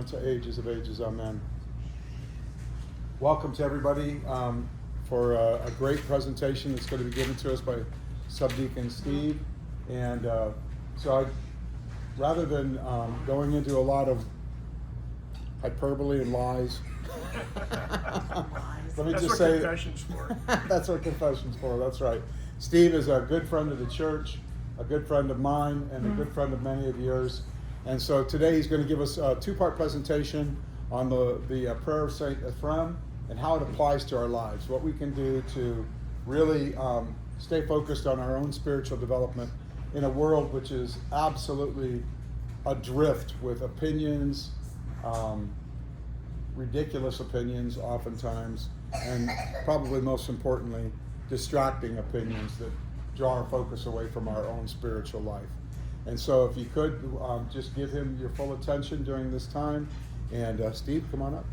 to ages of ages. Amen. Welcome to everybody for a great presentation that's going to be given to us by Subdeacon Steve. And so rather than going into a lot of hyperbole and lies, let me That's just what say confession's for. that's what confession's for. That's right. Steve is a good friend of the church, a good friend of mine, and a good friend of many of yours. And so today he's going to give us a two-part presentation on the prayer of Saint Ephraim and how it applies to our lives, what we can do to really stay focused on our own spiritual development in a world which is absolutely adrift with opinions, ridiculous opinions oftentimes, and probably most importantly, distracting opinions that draw our focus away from our own spiritual life. And so if you could just give him your full attention during this time. And Steve, come on up.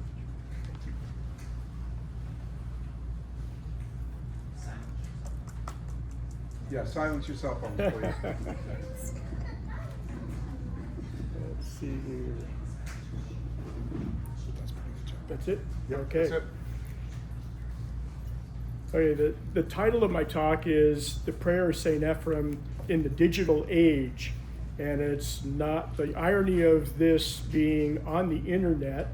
Yeah, silence your cell phone, please. Let's see here. That's pretty good job. That's it? Yep, Okay. that's it. Okay, the title of my talk is The Prayer of St. Ephraim in the Digital Age. And it's not, the irony of this being on the internet,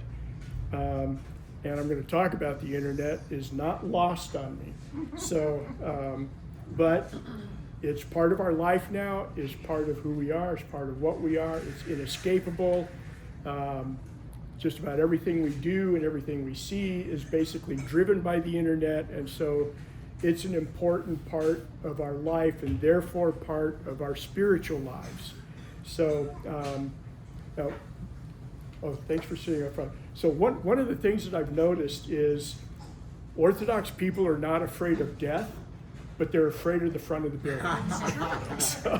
and I'm going to talk about the internet, is not lost on me. So, but it's part of our life now, it's part of who we are, it's part of what we are, it's inescapable. Just about everything we do and everything we see is basically driven by the internet, and so it's an important part of our life and therefore part of our spiritual lives. So, thanks for sitting up front. So one of the things that I've noticed is Orthodox people are not afraid of death, but they're afraid of the front of the building. So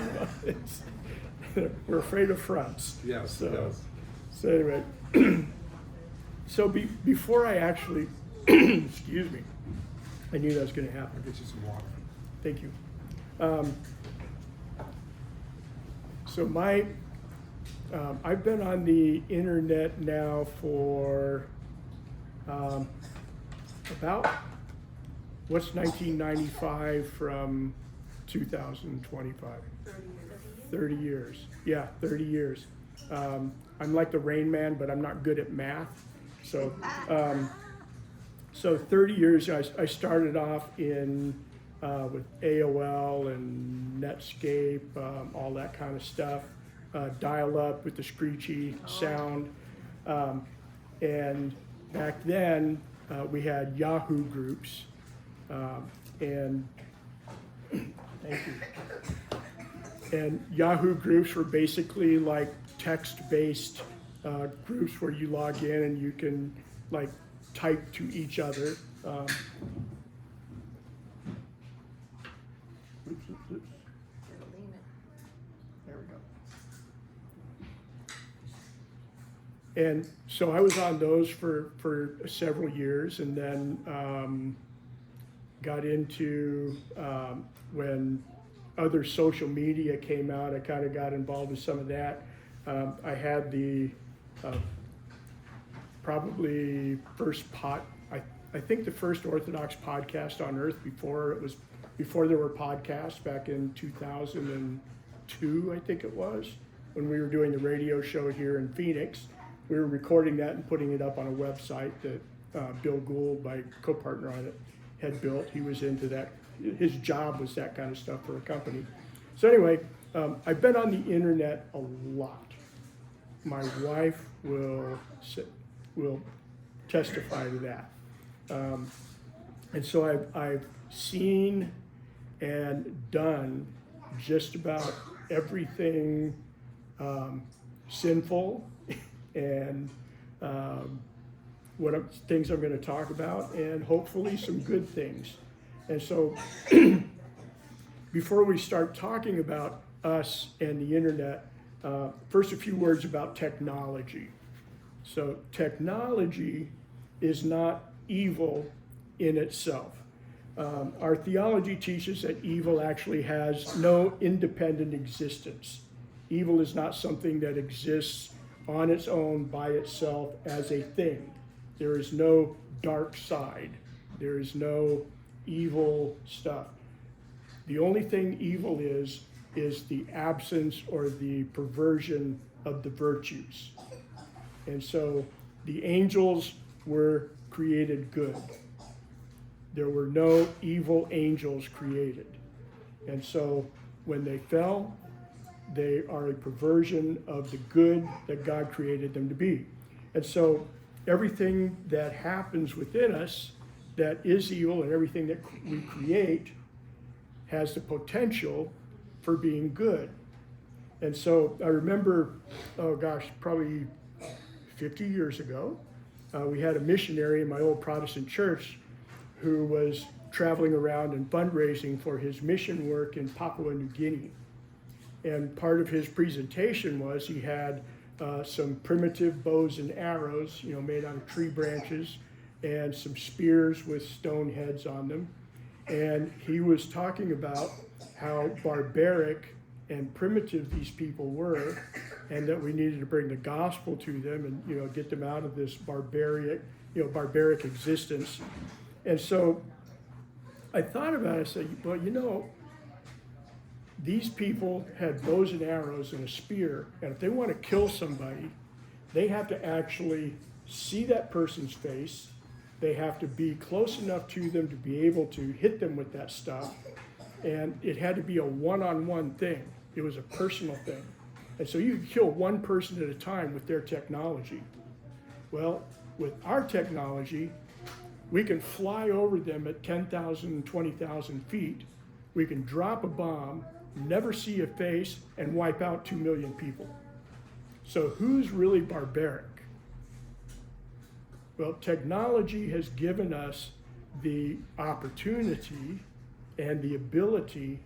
we're afraid of fronts. Yes, So, yes. so anyway, so before I actually, excuse me, I knew that was going to happen. I'll get you some water. Thank you. So I've been on the internet now for about, what's 1995 from 2025? 30 years. Yeah, 30 years. I'm like the Rain Man, but I'm not good at math. So, so 30 years, I started off in with AOL and Netscape, all that kind of stuff, dial up with the screechy sound. And back then, we had Yahoo groups, and thank you. And Yahoo groups were basically like text-based groups where you log in and you can like type to each other. Oops. There we go. And so I was on those for several years, and then got into when other social media came out, I kind of got involved with some of that. I had the probably first I think the first Orthodox podcast on earth before there were podcasts back in 2002, I think it was, when we were doing the radio show here in Phoenix. We were recording that and putting it up on a website that Bill Gould, my co-partner on it, had built. He was into that. His job was that kind of stuff for a company. So anyway, I've been on the internet a lot. My wife will testify to that. And so I've seen and done just about everything sinful and things I'm going to talk about, and hopefully some good things. And so before we start talking about us and the internet, first a few words about technology. So technology is not evil in itself. Our theology teaches that evil actually has no independent existence. Evil is not something that exists on its own by itself as a thing. There is no dark side. There is no evil stuff. The only thing evil is the absence or the perversion of the virtues. And so the angels were created good. There were no evil angels created. And so when they fell, they are a perversion of the good that God created them to be. And so everything that happens within us that is evil and everything that we create has the potential for being good. And so I remember, probably 50 years ago, we had a missionary in my old Protestant church who was traveling around and fundraising for his mission work in Papua New Guinea. And part of his presentation was he had some primitive bows and arrows, made out of tree branches, and some spears with stone heads on them. And he was talking about how barbaric and primitive these people were, and that we needed to bring the gospel to them and get them out of this barbaric existence. And so I thought about it. I said, well, these people had bows and arrows and a spear, and if they want to kill somebody, they have to actually see that person's face. They have to be close enough to them to be able to hit them with that stuff, and it had to be a one-on-one thing. It was a personal thing. And so you could kill one person at a time with their technology. Well, with our technology, we can fly over them at 10,000, 20,000 feet. We can drop a bomb, never see a face, and wipe out 2 million people. So who's really barbaric? Well, technology has given us the opportunity and the ability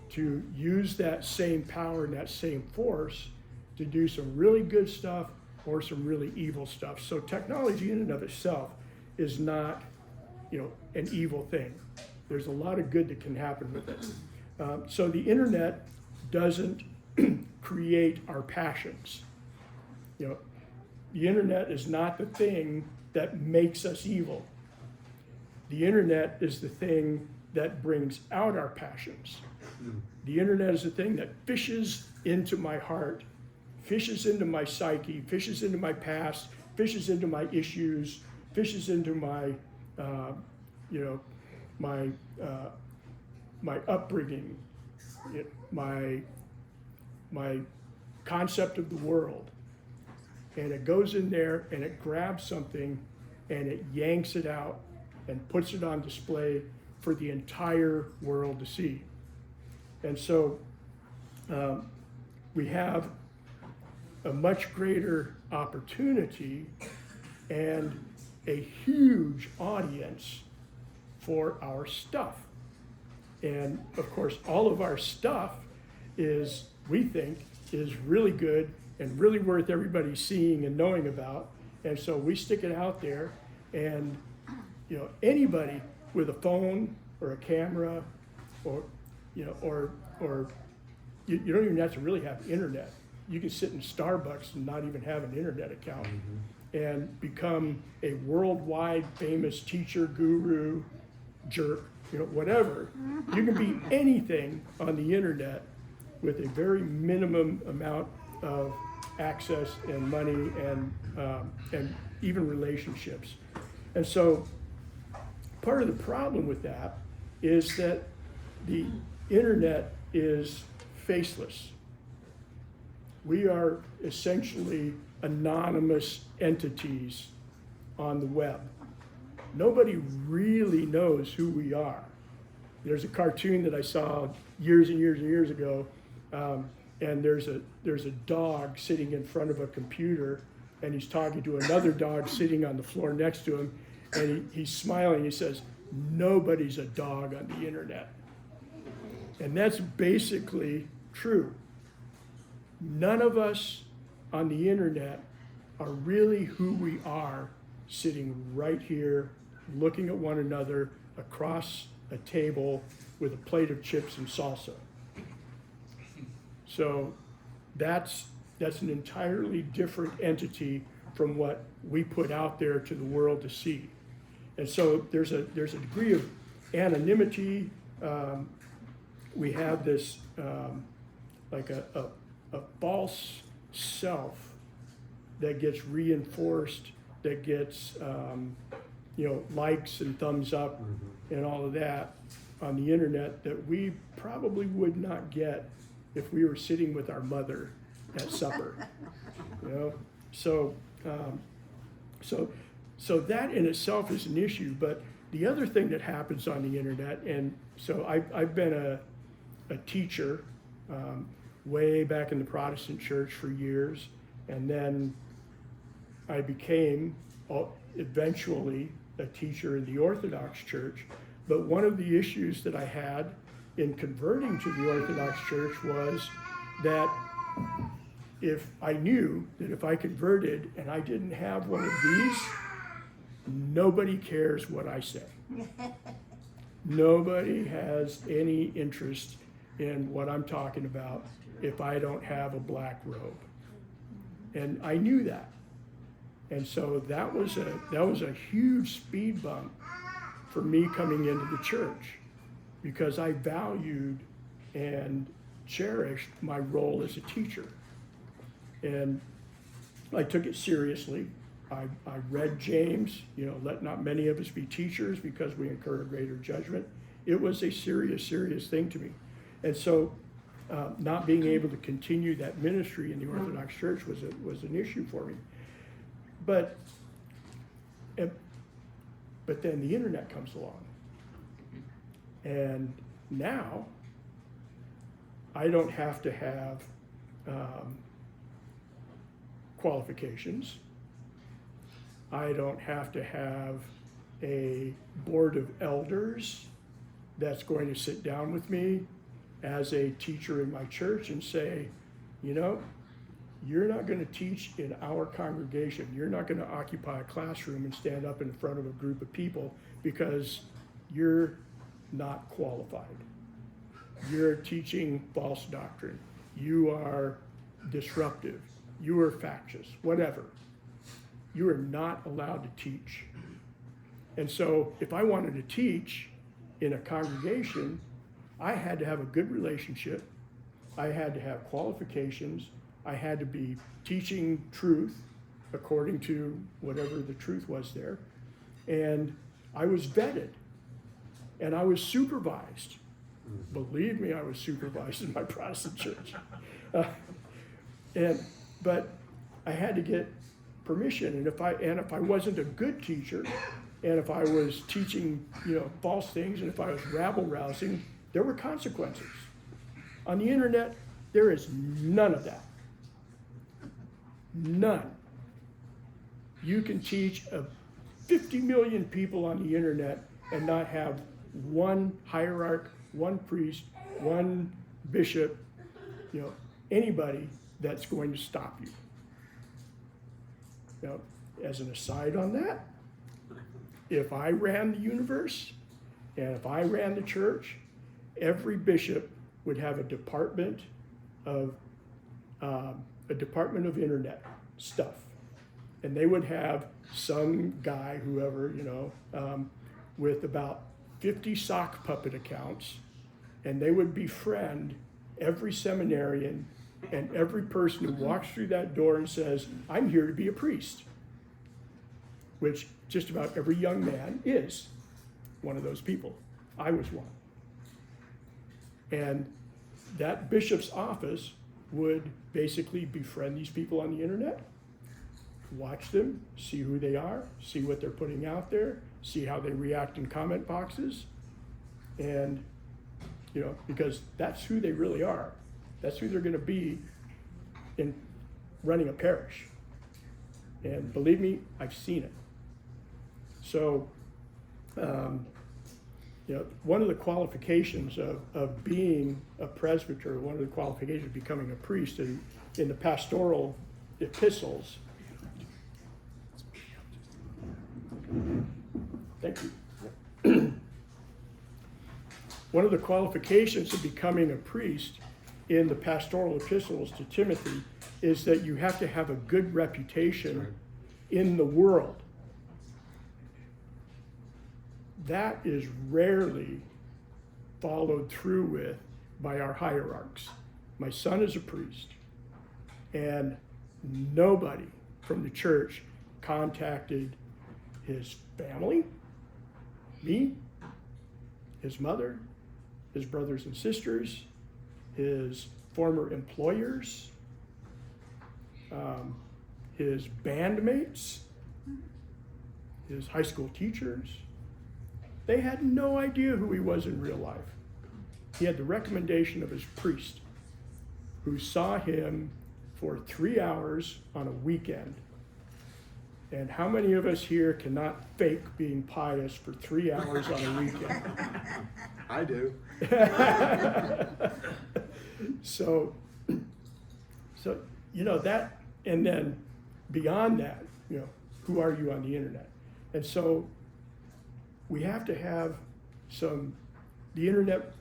to use that same power and that same force to do some really good stuff or some really evil stuff. So technology in and of itself is not, an evil thing. There's a lot of good that can happen with it. So the internet doesn't create our passions. The internet is not the thing that makes us evil. The internet is the thing that brings out our passions. The internet is the thing that fishes into my heart, fishes into my psyche, fishes into my past, fishes into my issues, fishes into my, my upbringing, my concept of the world. And it goes in there and it grabs something and it yanks it out and puts it on display for the entire world to see. And so we have a much greater opportunity and a huge audience for our stuff. And of course, all of our stuff is, we think, is really good and really worth everybody seeing and knowing about. And so we stick it out there, and anybody with a phone or a camera, or you don't even have to really have internet. You can sit in Starbucks and not even have an internet account, and become a worldwide famous teacher, guru, jerk, whatever. You can be anything on the internet with a very minimum amount of access and money and even relationships. And so part of the problem with that is that the internet is faceless. We are essentially anonymous entities on the web. Nobody really knows who we are. There's a cartoon that I saw years and years and years ago, and there's a dog sitting in front of a computer, and he's talking to another dog sitting on the floor next to him, and he's smiling. He says, "Nobody's a dog on the internet." And that's basically true. None of us on the internet are really who we are, sitting right here, looking at one another across a table with a plate of chips and salsa. So that's that's an entirely different entity from what we put out there to the world to see. And so there's a degree of anonymity. We have this like a false self that gets reinforced, that gets likes and thumbs up and all of that on the internet that we probably would not get if we were sitting with our mother at supper. So that in itself is an issue. But the other thing that happens on the internet, and so I've been a teacher way back in the Protestant church for years, and then I became eventually a teacher in the Orthodox Church. But one of the issues that I had in converting to the Orthodox Church was that if I knew that if I converted and I didn't have one of these, nobody cares what I say. Nobody has any interest in what I'm talking about if I don't have a black robe. And I knew that. And so that was a huge speed bump for me coming into the church, because I valued and cherished my role as a teacher. And I took it seriously. I read James, let not many of us be teachers because we incur a greater judgment. It was a serious thing to me. And so not being able to continue that ministry in the Orthodox Church was an issue for me. But then the internet comes along. And now I don't have to have qualifications. I don't have to have a board of elders that's going to sit down with me as a teacher in my church and say, you're not going to teach in our congregation. You're not going to occupy a classroom and stand up in front of a group of people because you're not qualified. You're teaching false doctrine. You are disruptive. You are factious, whatever. You are not allowed to teach. And so if I wanted to teach in a congregation, I had to have a good relationship. I had to have qualifications. I had to be teaching truth according to whatever the truth was there. And I was vetted. And I was supervised. Believe me, I was supervised in my Protestant church. But I had to get permission. And if I wasn't a good teacher, and if I was teaching, false things, and if I was rabble-rousing, there were consequences. On the internet, there is none of that. None. You can teach 50 million people on the internet and not have one hierarch, one priest, one bishop, anybody that's going to stop you. Now, as an aside on that, if I ran the universe and if I ran the church, every bishop would have a department of internet stuff, and they would have some guy, whoever, with about 50 sock puppet accounts, and they would befriend every seminarian and every person who walks through that door and says, I'm here to be a priest, which just about every young man is one of those people. I was one. And that bishop's office would basically befriend these people on the internet, watch them, see who they are, see what they're putting out there, see how they react in comment boxes, and because that's who they really are. That's who they're going to be in running a parish. And believe me, I've seen it. So, one of the qualifications of being a presbyter, one of the qualifications of becoming a priest in the pastoral epistles. Thank you. One of the qualifications of becoming a priest in the pastoral epistles to Timothy is that you have to have a good reputation in the world. That is rarely followed through with by our hierarchs. My son is a priest, and nobody from the church contacted his family, me, his mother, his brothers and sisters, his former employers, his bandmates, his high school teachers. They had no idea who he was in real life. He had the recommendation of his priest, who saw him for 3 hours on a weekend. And how many of us here cannot fake being pious for 3 hours on a weekend? I do. So, that, and then beyond that, who are you on the internet? And so we have to have the internet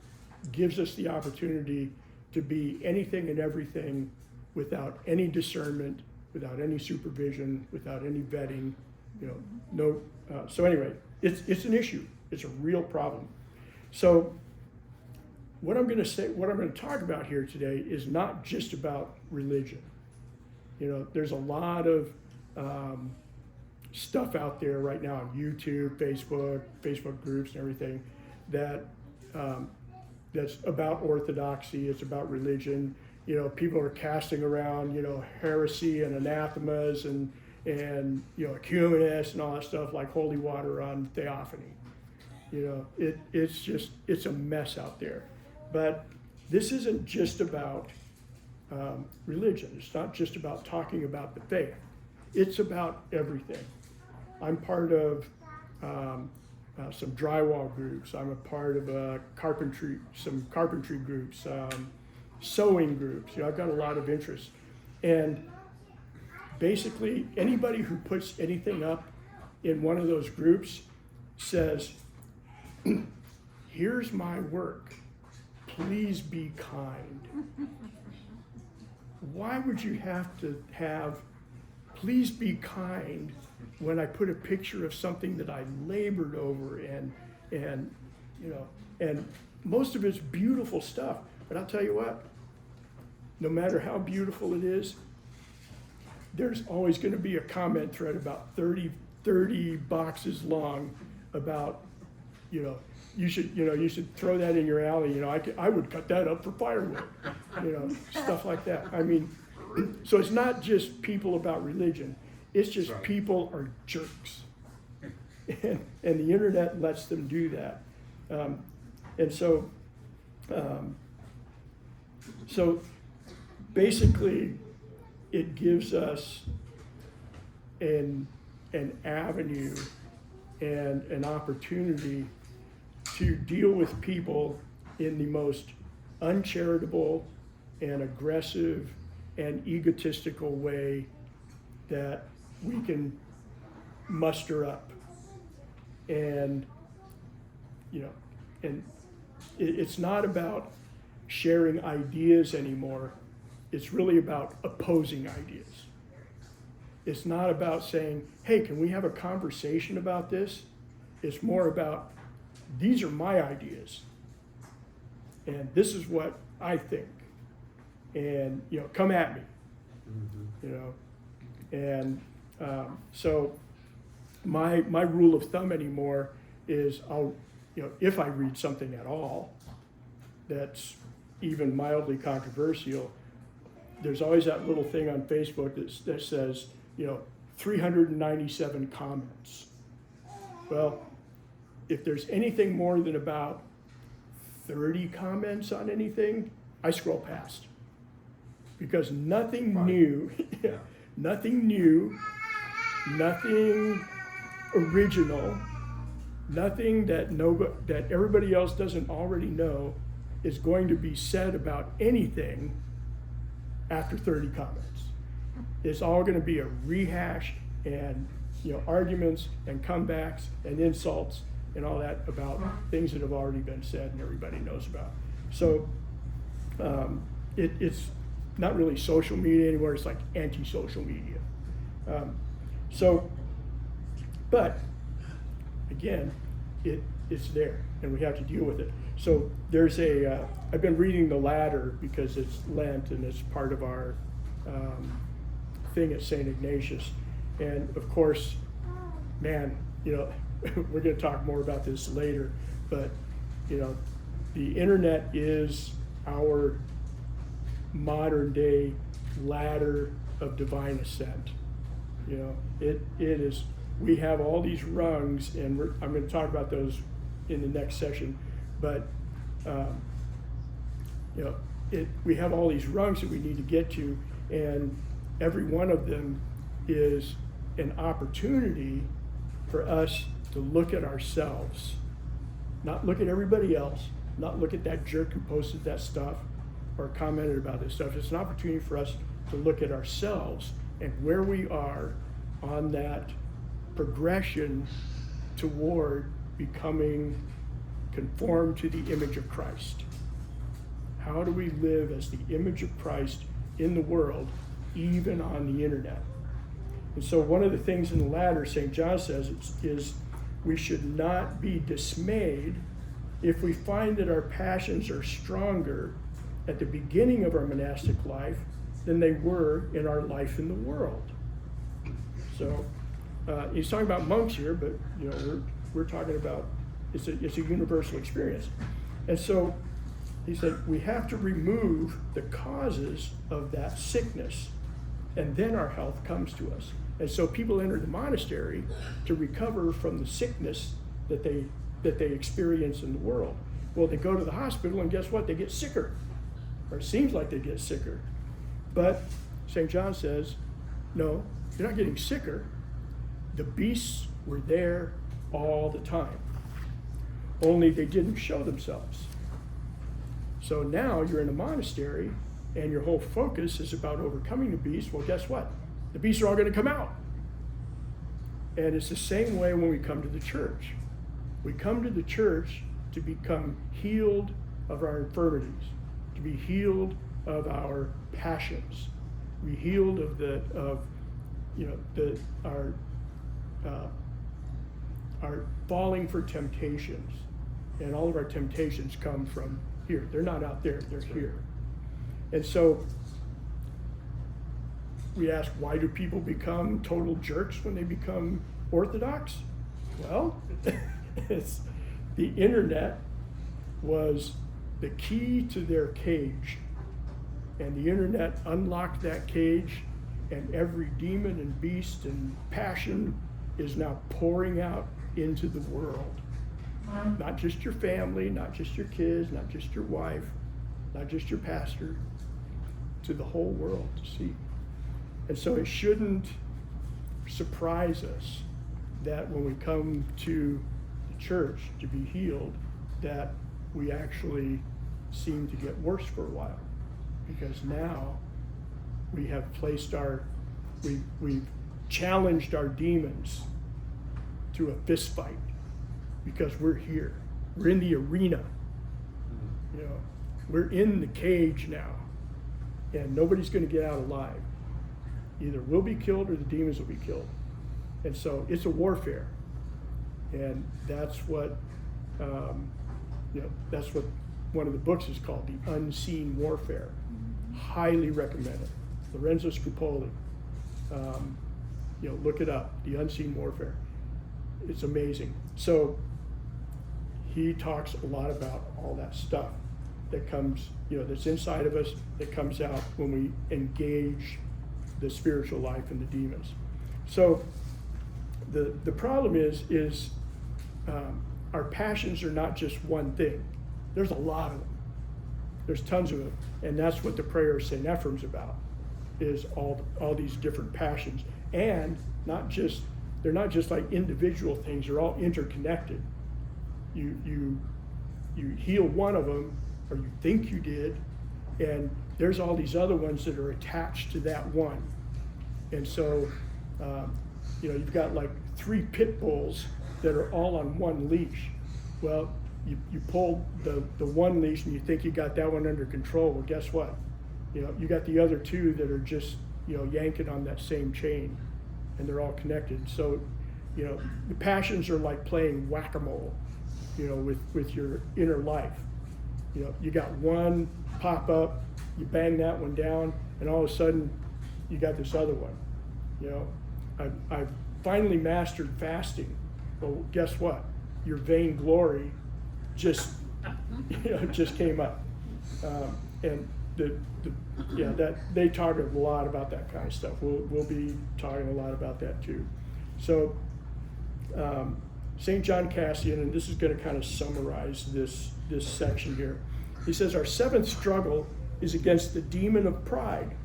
gives us the opportunity to be anything and everything without any discernment, without any supervision, without any vetting, so anyway, it's an issue. It's a real problem. So what I'm going to talk about here today is not just about religion. There's a lot of stuff out there right now on YouTube, Facebook groups and everything that's about orthodoxy, it's about religion. People are casting around, heresy and anathemas and ecumenists and all that stuff like holy water on theophany. It's a mess out there. But this isn't just about religion. It's not just about talking about the faith. It's about everything. I'm part of some drywall groups. I'm a part of some carpentry groups, sewing groups. I've got a lot of interest. And basically, anybody who puts anything up in one of those groups says, here's my work. Please be kind. Why would you have to have, please be kind, when I put a picture of something that I labored over and most of it's beautiful stuff. But I'll tell you what, no matter how beautiful it is, there's always going to be a comment thread about 30 boxes long about, you should throw that in your alley. I would cut that up for firewood, stuff like that. I mean, so it's not just people about religion. It's just right. People are jerks, and the internet lets them do that. And so basically, it gives us an avenue and an opportunity to deal with people in the most uncharitable and aggressive and egotistical way that we can muster up. And it's not about sharing ideas anymore. It's really about opposing ideas. It's not about saying, hey, can we have a conversation about this? It's more about, these are my ideas, and this is what I think, and come at me. And so my rule of thumb anymore is if I read something at all that's even mildly controversial, there's always that little thing on Facebook that says 397 comments. Well, if there's anything more than about 30 comments on anything, I scroll past, because nothing new, nothing original, nothing that everybody else doesn't already know is going to be said about anything after 30 comments. It's all going to be a rehash and arguments and comebacks and insults and all that about things that have already been said and everybody knows about. So it's not really social media anymore. It's like anti-social media. But again, it's there, and we have to deal with it. So there's I've been reading the ladder because it's Lent and it's part of our thing at St. Ignatius. And of course, man, we're going to talk more about this later, but the internet is our modern day ladder of divine ascent. It is. We have all these rungs, and I'm going to talk about those in the next session. But we have all these rungs that we need to get to, and every one of them is an opportunity for us to look at ourselves, not look at everybody else, not look at that jerk who posted that stuff or commented about this stuff. It's an opportunity for us to look at ourselves and where we are on that progression toward becoming conformed to the image of Christ. How do we live as the image of Christ in the world, even on the internet? And so one of the things in the ladder, St. John says, is we should not be dismayed if we find that our passions are stronger at the beginning of our monastic life than they were in our life in the world. So he's talking about monks here, but we're talking about it's a universal experience. And so he said we have to remove the causes of that sickness, and then our health comes to us. And so people enter the monastery to recover from the sickness that they experience in the world. Well, they go to the hospital, and guess what? They get sicker, or it seems like they get sicker. But St. John says, no, you're not getting sicker. The beasts were there all the time, only they didn't show themselves. So now you're in a monastery and your whole focus is about overcoming the beasts. Well, guess what? The beasts are all going to come out. And it's the same way when we come to the church. We come to the church to become healed of our infirmities, to be healed of our passions, be healed of our falling for temptations. And all of our temptations come from here. They're not out there, they're here. And so we ask, why do people become total jerks when they become Orthodox? Well, the internet was the key to their cage. And the internet unlocked that cage, and every demon and beast and passion is now pouring out into the world. Not just your family, not just your kids, not just your wife, not just your pastor, to the whole world to see. And so it shouldn't surprise us that when we come to the church to be healed, that we actually seem to get worse for a while. Because now we have placed we've challenged our demons to a fist fight, because we're here. We're in the arena. We're in the cage now, and nobody's going to get out alive. Either we'll be killed or the demons will be killed. And so it's a warfare, and that's what one of the books is called, The Unseen Warfare. Highly recommend it. Lorenzo Scupoli. Look it up, The Unseen Warfare. It's amazing. So he talks a lot about all that stuff that comes, that's inside of us, that comes out when we engage the spiritual life and the demons. So the problem is our passions are not just one thing. There's a lot of them. There's tons of them. And that's what the prayer of St. Ephraim's about, is all these different passions. And they're not just like individual things, they're all interconnected. You heal one of them, or you think you did, and there's all these other ones that are attached to that one. And so, you've got like 3 pit bulls that are all on one leash. Well, you pull the one leash and you think you got that one under control. Well, guess what? You got the other two that are just, yanking on that same chain, and they're all connected. So, the passions are like playing whack-a-mole, with your inner life. You got one pop up, you bang that one down, and all of a sudden, you got this other one. I've finally mastered fasting. Well, guess what? Your vainglory just, just came up. And that they talk a lot about that kind of stuff. We'll be talking a lot about that too. So, St. John Cassian, and this is going to kind of summarize this section here. He says, our seventh struggle is against the demon of pride,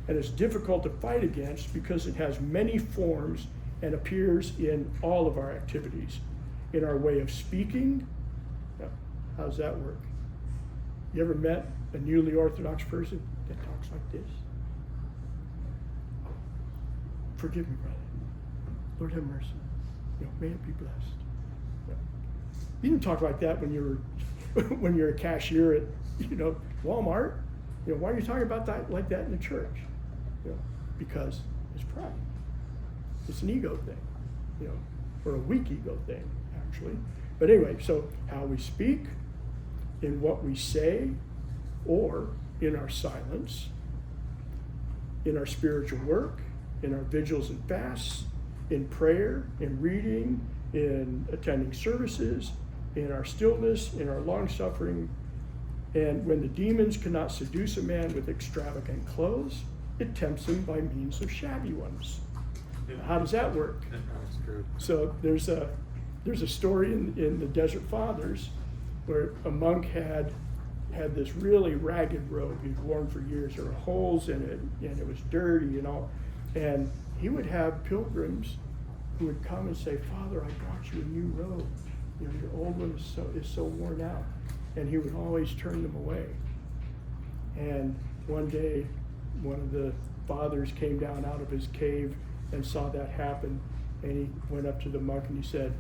and it's difficult to fight against because it has many forms and appears in all of our activities. In our way of speaking, how does that work? You ever met a newly Orthodox person that talks like this? Forgive me, brother. Lord have mercy. May it be blessed. You didn't talk like that when you're a cashier at Walmart. Why are you talking about that like that in the church? Because it's pride. It's an ego thing, or a weak ego thing, actually. But anyway, so how we speak, in what we say, or in our silence, in our spiritual work, in our vigils and fasts, in prayer, in reading, in attending services, in our stillness, in our long-suffering. And when the demons cannot seduce a man with extravagant clothes, it tempts him by means of shabby ones. How does that work? That's good. So there's a story in the Desert Fathers where a monk had this really ragged robe he'd worn for years. There were holes in it, and it was dirty and all. And he would have pilgrims who would come and say, Father, I brought you a new robe. Your old one is so worn out. And he would always turn them away. And one day, one of the fathers came down out of his cave and saw that happen. And he went up to the monk and he said,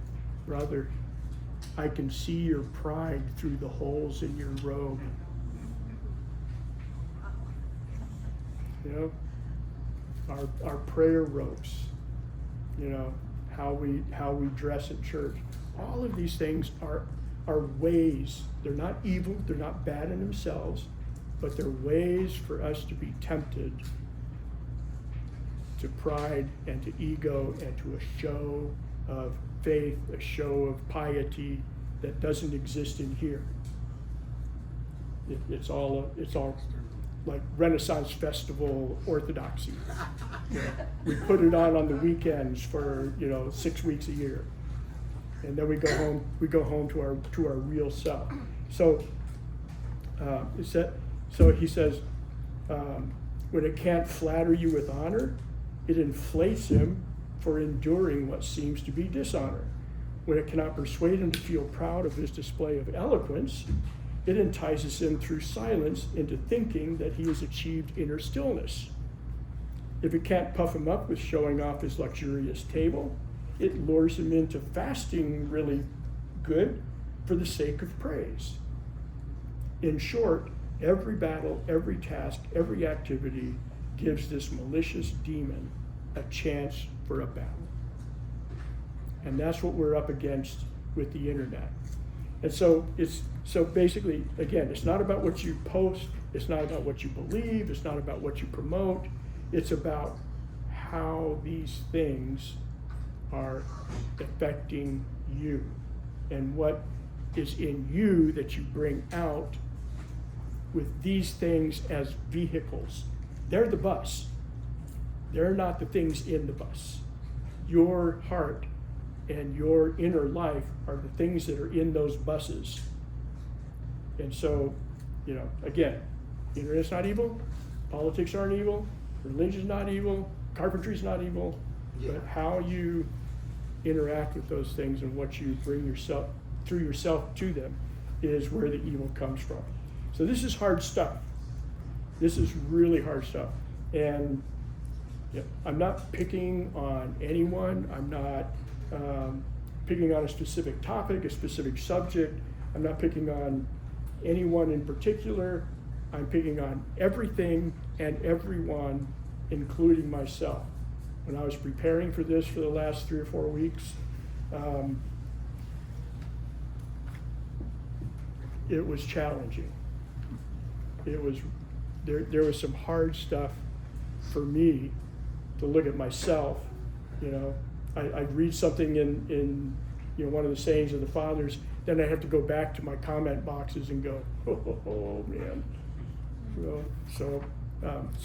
Brother, I can see your pride through the holes in your robe. Our prayer robes, how we dress at church. All of these things are ways. They're not evil, they're not bad in themselves, but they're ways for us to be tempted to pride and to ego and to a show of faith, a show of piety that doesn't exist in here. It's all like Renaissance festival orthodoxy. We put it on the weekends for 6 weeks a year, and then we go home to our real self. So so he says, when it can't flatter you with honor, it inflates him for enduring what seems to be dishonor. When it cannot persuade him to feel proud of his display of eloquence, it entices him through silence into thinking that he has achieved inner stillness. If it can't puff him up with showing off his luxurious table, it lures him into fasting really good for the sake of praise. In short, every battle, every task, every activity gives this malicious demon a chance for a battle. And that's what we're up against with the internet. And so basically, again, it's not about what you post, it's not about what you believe, it's not about what you promote, it's about how these things are affecting you and what is in you that you bring out with these things as vehicles. They're the bus. They're not the things in the bus. Your heart and your inner life are the things that are in those buses. And so, again, internet's not evil, politics aren't evil, religion's not evil, carpentry's not evil, but how you interact with those things and what you bring yourself through yourself to them is where the evil comes from. So this is hard stuff. This is really hard stuff. And I'm not picking on anyone. I'm not picking on a specific topic, a specific subject. I'm not picking on anyone in particular. I'm picking on everything and everyone, including myself. When I was preparing for this for the last 3 or 4 weeks, it was challenging. There was some hard stuff for me to look at myself. I'd read something in one of the sayings of the fathers, then I have to go back to my comment boxes and go, oh man. So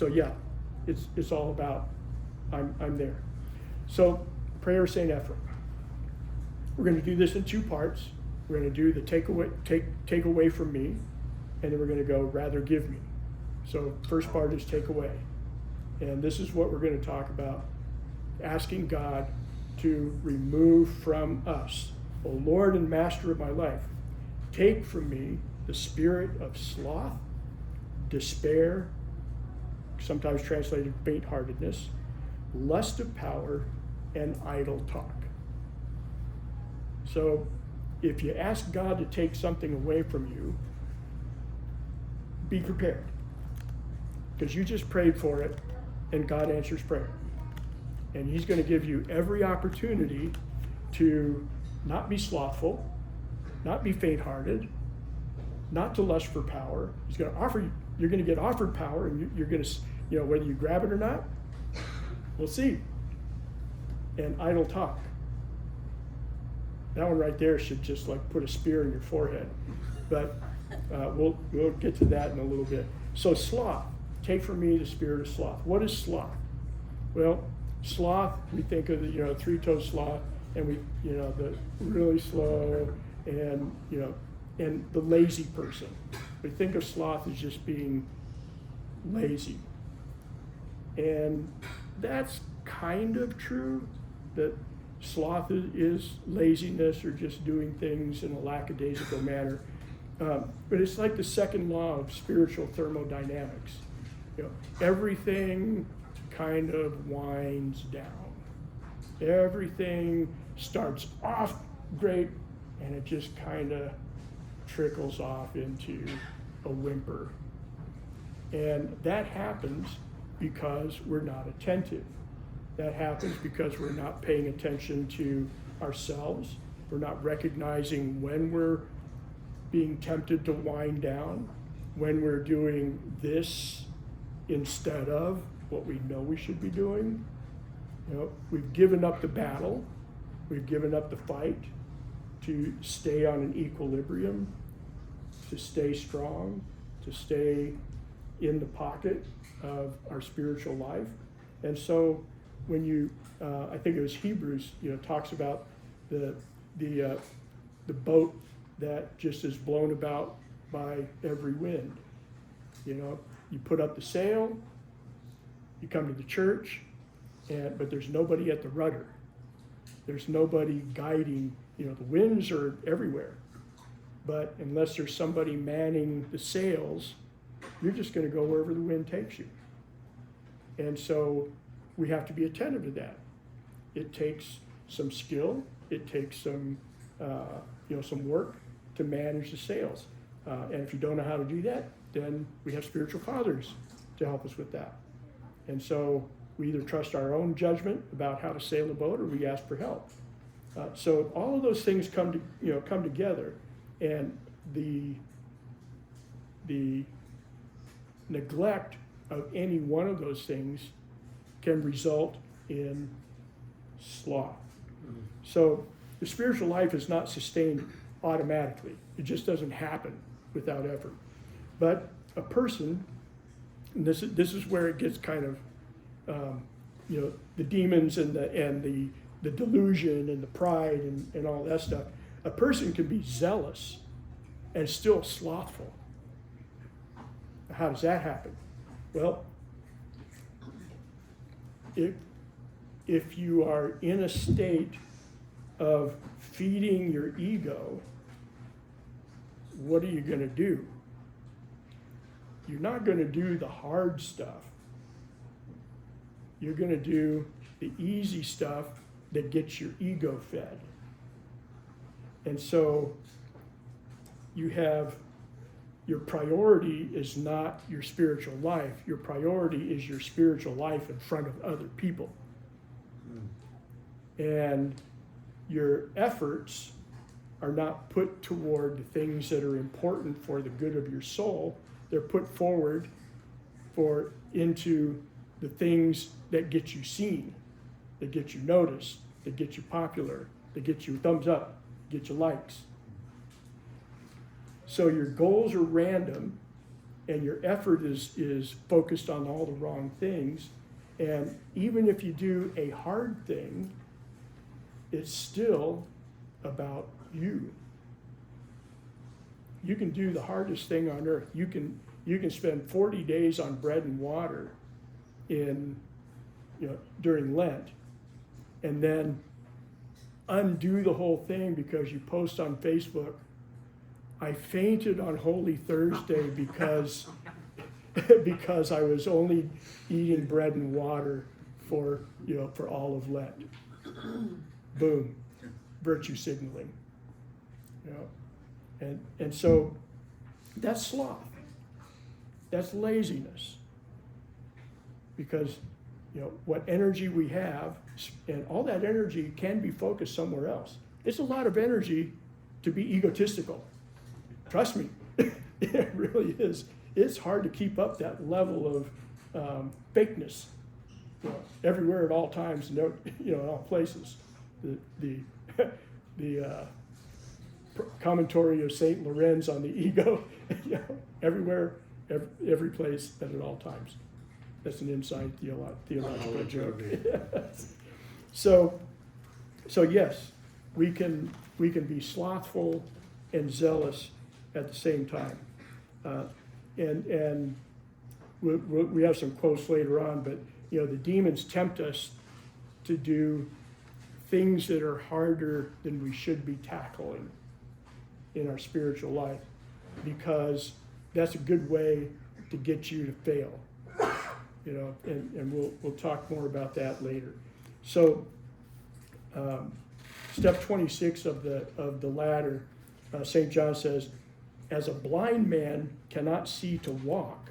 yeah, it's all about I'm there. So prayer of Saint Ephraim. We're going to do this in 2 parts. We're going to do the take away from me, and then we're going to go rather give me. So first part is take away. And this is what we're going to talk about, asking God to remove from us. O Lord and Master of my life, take from me the spirit of sloth, despair, sometimes translated faintheartedness, lust of power, and idle talk. So if you ask God to take something away from you, be prepared. Because you just prayed for it, and God answers prayer. And he's going to give you every opportunity to not be slothful, not be faint-hearted, not to lust for power. He's going to offer you, you're going to get offered power, and you're going to, whether you grab it or not, we'll see. And idle talk. That one right there should just like put a spear in your forehead. But we'll get to that in a little bit. So sloth, take from me the spirit of sloth. What is sloth? Well, sloth, we think of the 3-toed sloth, and the really slow, and and the lazy person. We think of sloth as just being lazy, and that's kind of true. That sloth is laziness or just doing things in a lackadaisical manner. But it's like the second law of spiritual thermodynamics. Everything kind of winds down. Everything starts off great, and it just kind of trickles off into a whimper. And that happens because we're not attentive. That happens because we're not paying attention to ourselves. We're not recognizing when we're being tempted to wind down, when we're doing this instead of what we know we should be doing. We've given up the battle. We've given up the fight to stay on an equilibrium, to stay strong, to stay in the pocket of our spiritual life. And so when I think it was Hebrews, talks about the boat that just is blown about by every wind. You put up the sail, you come to the church, but there's nobody at the rudder. There's nobody guiding. The winds are everywhere, but unless there's somebody manning the sails, you're just going to go wherever the wind takes you. And so we have to be attentive to that. It takes some skill. It takes some work to manage the sails. And if you don't know how to do that, then we have spiritual fathers to help us with that. And so we either trust our own judgment about how to sail a boat, or we ask for help. So all of those things come together, and the neglect of any one of those things can result in sloth. Mm-hmm. So the spiritual life is not sustained automatically. It just doesn't happen without effort. But a person, and this is where it gets kind of, the demons and the delusion and the pride and all that stuff. A person can be zealous and still slothful. How does that happen? Well, if you are in a state of feeding your ego, what are you going to do? You're not going to do the hard stuff. You're going to do the easy stuff that gets your ego fed. And so you have your priority is not your spiritual life. Your priority is your spiritual life in front of other people. And your efforts are not put toward the things that are important for the good of your soul. They're put forward into the things that get you seen, that get you noticed, that get you popular, that get you thumbs up, get you likes. So your goals are random, and your effort is focused on all the wrong things. And even if you do a hard thing, it's still about you. You can do the hardest thing on earth. You can spend 40 days on bread and water during Lent, and then undo the whole thing because you post on Facebook, I fainted on Holy Thursday because I was only eating bread and water for all of Lent. Boom, virtue signaling. And so that's sloth. That's laziness. Because what energy we have, and all that energy can be focused somewhere else. It's a lot of energy to be egotistical. Trust me, it really is. It's hard to keep up that level of fakeness, everywhere at all times, in all places. The commentary of Saint Lorenz on the ego, everywhere, every place, and at all times. That's an inside theological joke. So yes, we can be slothful and zealous at the same time, and we have some quotes later on. But the demons tempt us to do things that are harder than we should be tackling in our spiritual life, because that's a good way to get you to fail. And we'll talk more about that later. So, step 26 of the ladder, St. John says, as a blind man cannot see to walk,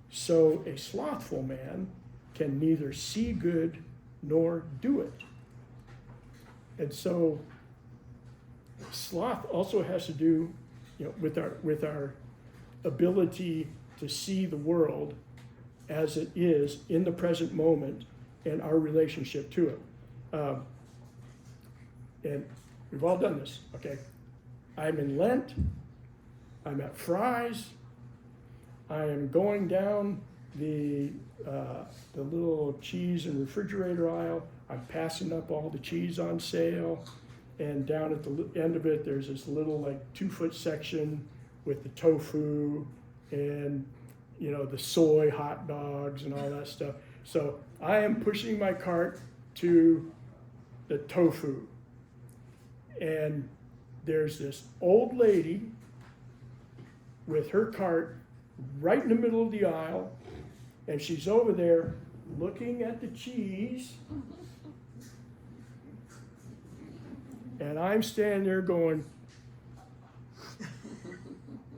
so a slothful man can neither see good nor do it. And so, sloth also has to do, with our ability to see the world as it is in the present moment and our relationship to it. And we've all done this, okay? I'm in Lent, I'm at Fry's, I am going down the little cheese and refrigerator aisle, I'm passing up all the cheese on sale, and down at the end of it, there's this little 2-foot section with the tofu and the soy hot dogs and all that stuff. So I am pushing my cart to the tofu. And there's this old lady with her cart right in the middle of the aisle, and she's over there looking at the cheese. And I'm standing there going,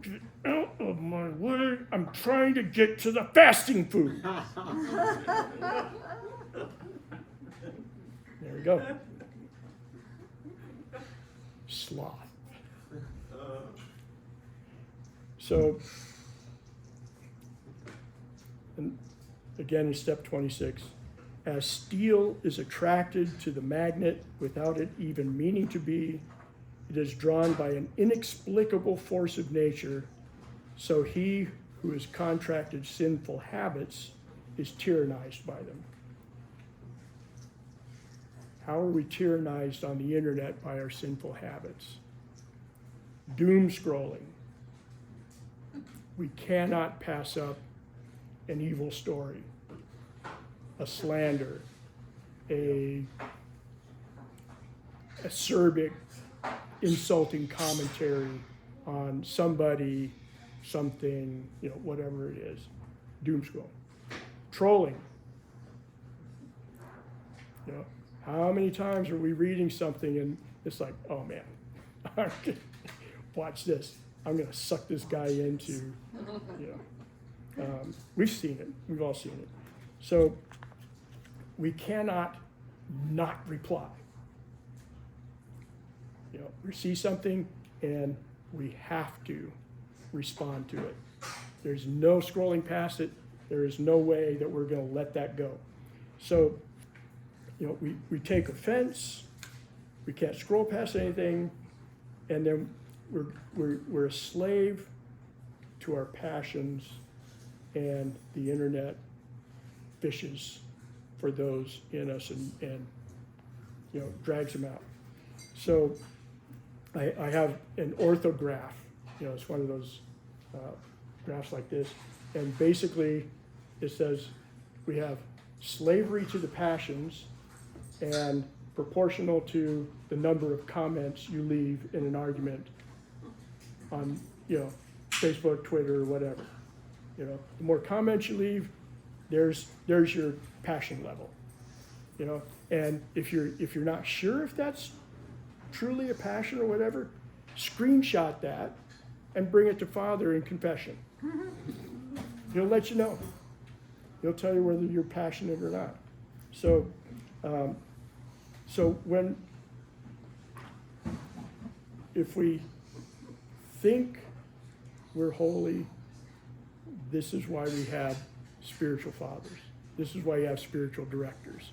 get out of my way, I'm trying to get to the fasting food. There we go. Sloth. So, and again in step 26, as steel is attracted to the magnet without it even meaning to be, it is drawn by an inexplicable force of nature, so he who has contracted sinful habits is tyrannized by them. How are we tyrannized on the internet by our sinful habits? Doom scrolling. We cannot pass up an evil story, a slander, a acerbic, insulting commentary on somebody, something, whatever it is. Doom scroll. Trolling. How many times are we reading something and it's like, oh man, watch this. I'm going to suck this guy into, we've seen it. We've all seen it. So we cannot not reply. We see something and we have to respond to it. There's no scrolling past it. There is no way that we're going to let that go. So, we take offense. We can't scroll past anything, and then we're a slave to our passions, and the internet fishes for those in us and drags them out. So I have an orthograph. It's one of those graphs like this, and basically it says we have slavery to the passions and proportional to the number of comments you leave in an argument on, Facebook, Twitter, or whatever. The more comments you leave, there's your passion level. And if you're not sure if that's truly a passion or whatever, screenshot that and bring it to Father in confession. He'll let you know. He'll tell you whether you're passionate or not. So if we think we're holy, this is why we have spiritual fathers. This is why you have spiritual directors.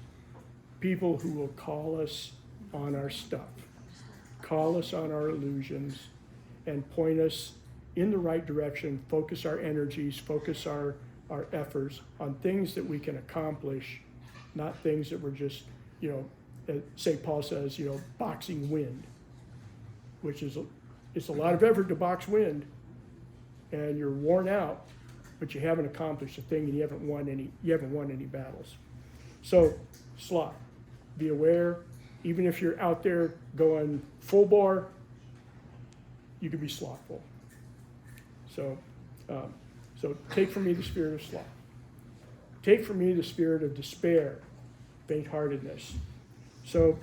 People who will call us on our stuff, call us on our illusions, and point us in the right direction, focus our energies, focus our efforts on things that we can accomplish, not things that we're just, St. Paul says, boxing wind, which is, it's a lot of effort to box wind, and you're worn out, but you haven't accomplished a thing, and you haven't won any battles. So, sloth, be aware, even if you're out there going full bore, you can be slothful. So take from me the spirit of sloth. Take from me the spirit of despair, faintheartedness. So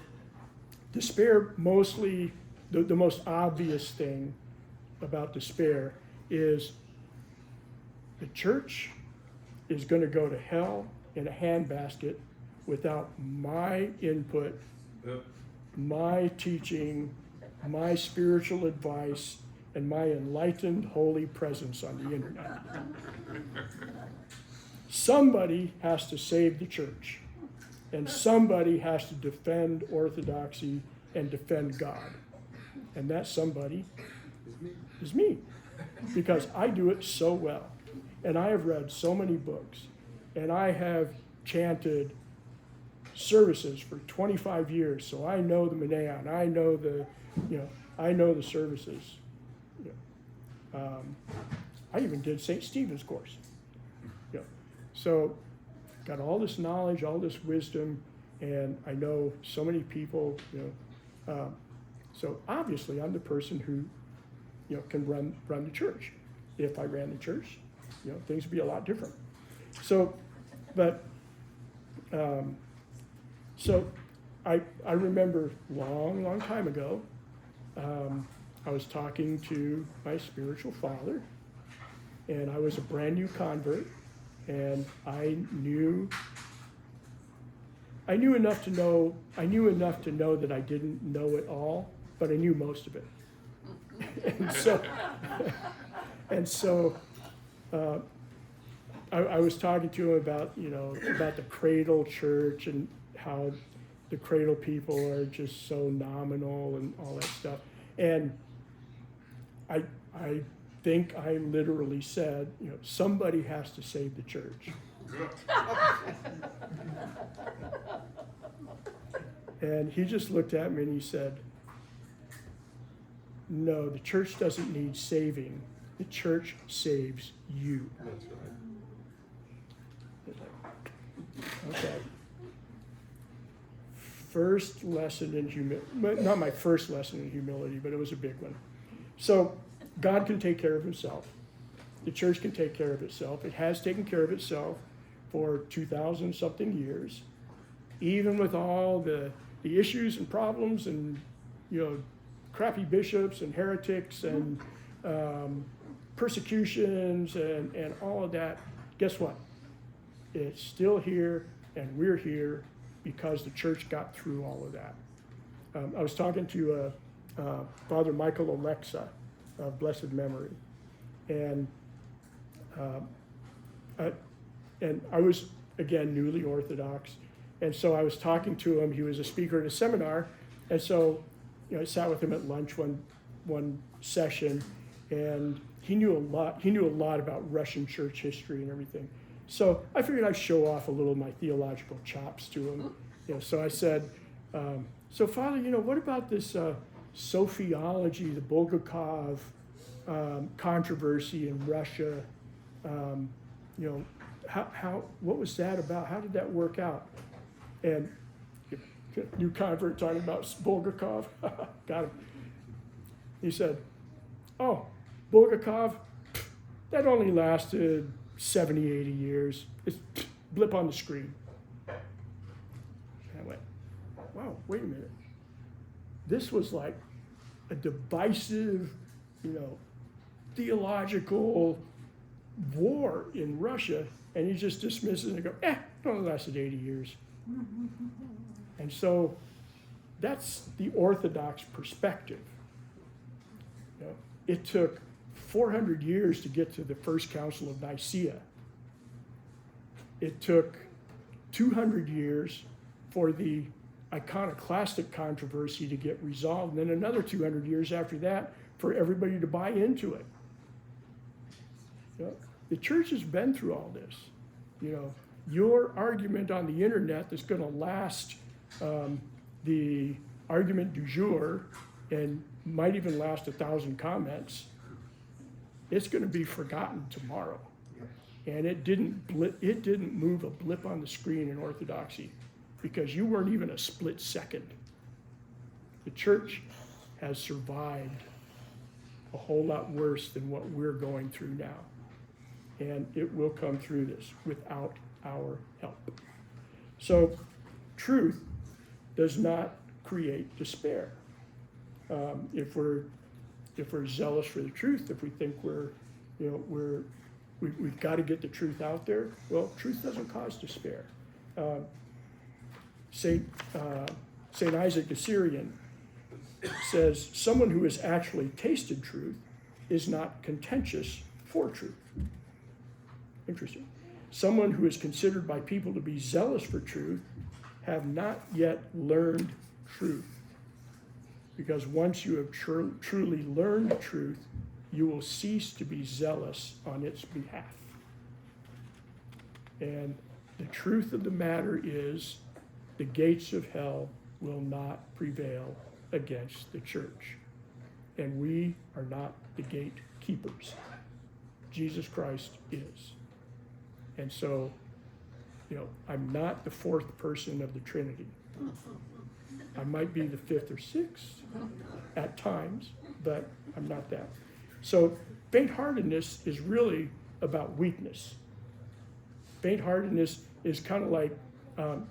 despair, mostly, the most obvious thing about despair is the church is going to go to hell in a handbasket without my input, my teaching, my spiritual advice, and my enlightened holy presence on the internet. Somebody has to save the church, and somebody has to defend orthodoxy and defend God. And that somebody is me, because I do it so well. And I have read so many books, and I have chanted services for 25 years, so I know the Maneon, I know the services. I even did St. Stephen's course. So got all this knowledge, all this wisdom, and I know so many people. So obviously I'm the person who can run the church. If I ran the church, things would be a lot different. So, but so I remember long time ago, I was talking to my spiritual father, and I was a brand new convert, and I knew enough to know that I didn't know it all, but I knew most of it. and so I was talking to him about the cradle church and how the cradle people are just so nominal and all that stuff. And I think I literally said, somebody has to save the church. And he just looked at me and he said, no, the church doesn't need saving. The church saves you. That's right. Okay. First lesson in humility, not my first lesson in humility, but it was a big one. So God can take care of himself. The church can take care of itself. It has taken care of itself for 2,000 something years, even with all the issues and problems and, crappy bishops and heretics and, persecutions and all of that, guess what? It's still here, and we're here because the church got through all of that. I was talking to Father Michael Alexa of blessed memory, and I was, again, newly Orthodox, and so I was talking to him. He was a speaker at a seminar, and so I sat with him at lunch one session, and he knew a lot. He knew a lot about Russian church history and everything. So I figured I'd show off a little of my theological chops to him. So I said, so Father, what about this Sophiology, the Bulgakov controversy in Russia? What was that about? How did that work out? And new convert talking about Bulgakov, got him. He said, oh, Bulgakov, that only lasted 70, 80 years. It's blip on the screen. And I went, wow, wait a minute. This was like a divisive, theological war in Russia, and he just dismisses it and goes, it only lasted 80 years. And so that's the Orthodox perspective. It took 400 years to get to the First Council of Nicaea. It took 200 years for the iconoclastic controversy to get resolved, and then another 200 years after that for everybody to buy into it. The church has been through all this. Your argument on the internet that's going to last the argument du jour and might even last 1,000 comments, it's going to be forgotten tomorrow. And it didn't move a blip on the screen in Orthodoxy because you weren't even a split second. The church has survived a whole lot worse than what we're going through now. And it will come through this without our help. So truth does not create despair. If we're zealous for the truth, if we think we've got to get the truth out there, well, truth doesn't cause despair. Saint Isaac the Syrian says, someone who has actually tasted truth is not contentious for truth. Interesting. Someone who is considered by people to be zealous for truth have not yet learned truth. Because once you have truly learned the truth, you will cease to be zealous on its behalf. And the truth of the matter is, the gates of hell will not prevail against the church. And we are not the gatekeepers. Jesus Christ is. And so, I'm not the fourth person of the Trinity. I might be the fifth or sixth at times, but I'm not that. So faint-heartedness is really about weakness. Faint-heartedness is kind of like are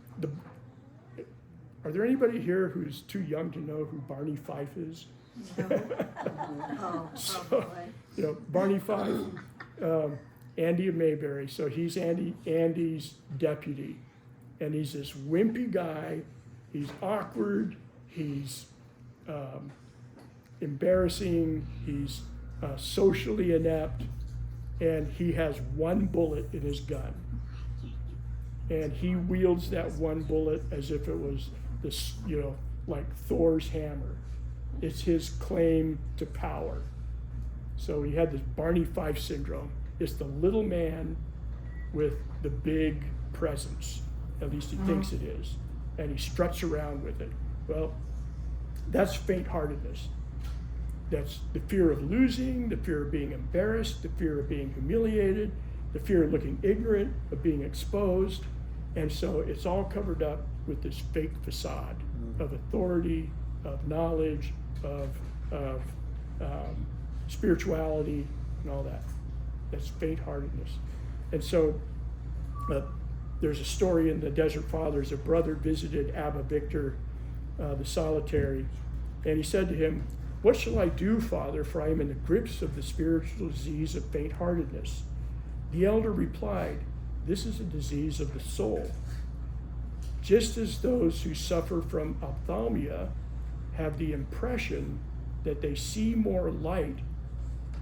there anybody here who's too young to know who Barney Fife is? So, Barney Fife, Andy of Mayberry. So he's Andy's deputy, and he's this wimpy guy. He's awkward. He's embarrassing. He's socially inept, and he has one bullet in his gun. And he wields that one bullet as if it was this, like Thor's hammer. It's his claim to power. So he had this Barney Fife syndrome. It's the little man with the big presence. At least he thinks it is. And he struts around with it. Well, that's faint-heartedness. That's the fear of losing, the fear of being embarrassed, the fear of being humiliated, the fear of looking ignorant, of being exposed. And so it's all covered up with this fake facade of authority, of knowledge, of spirituality, and all that. That's faint-heartedness. And so there's a story in the Desert Fathers. A brother visited Abba Victor, the solitary, and he said to him, "What shall I do, Father, for I am in the grips of the spiritual disease of faint-heartedness?" The elder replied, "This is a disease of the soul. Just as those who suffer from ophthalmia have the impression that they see more light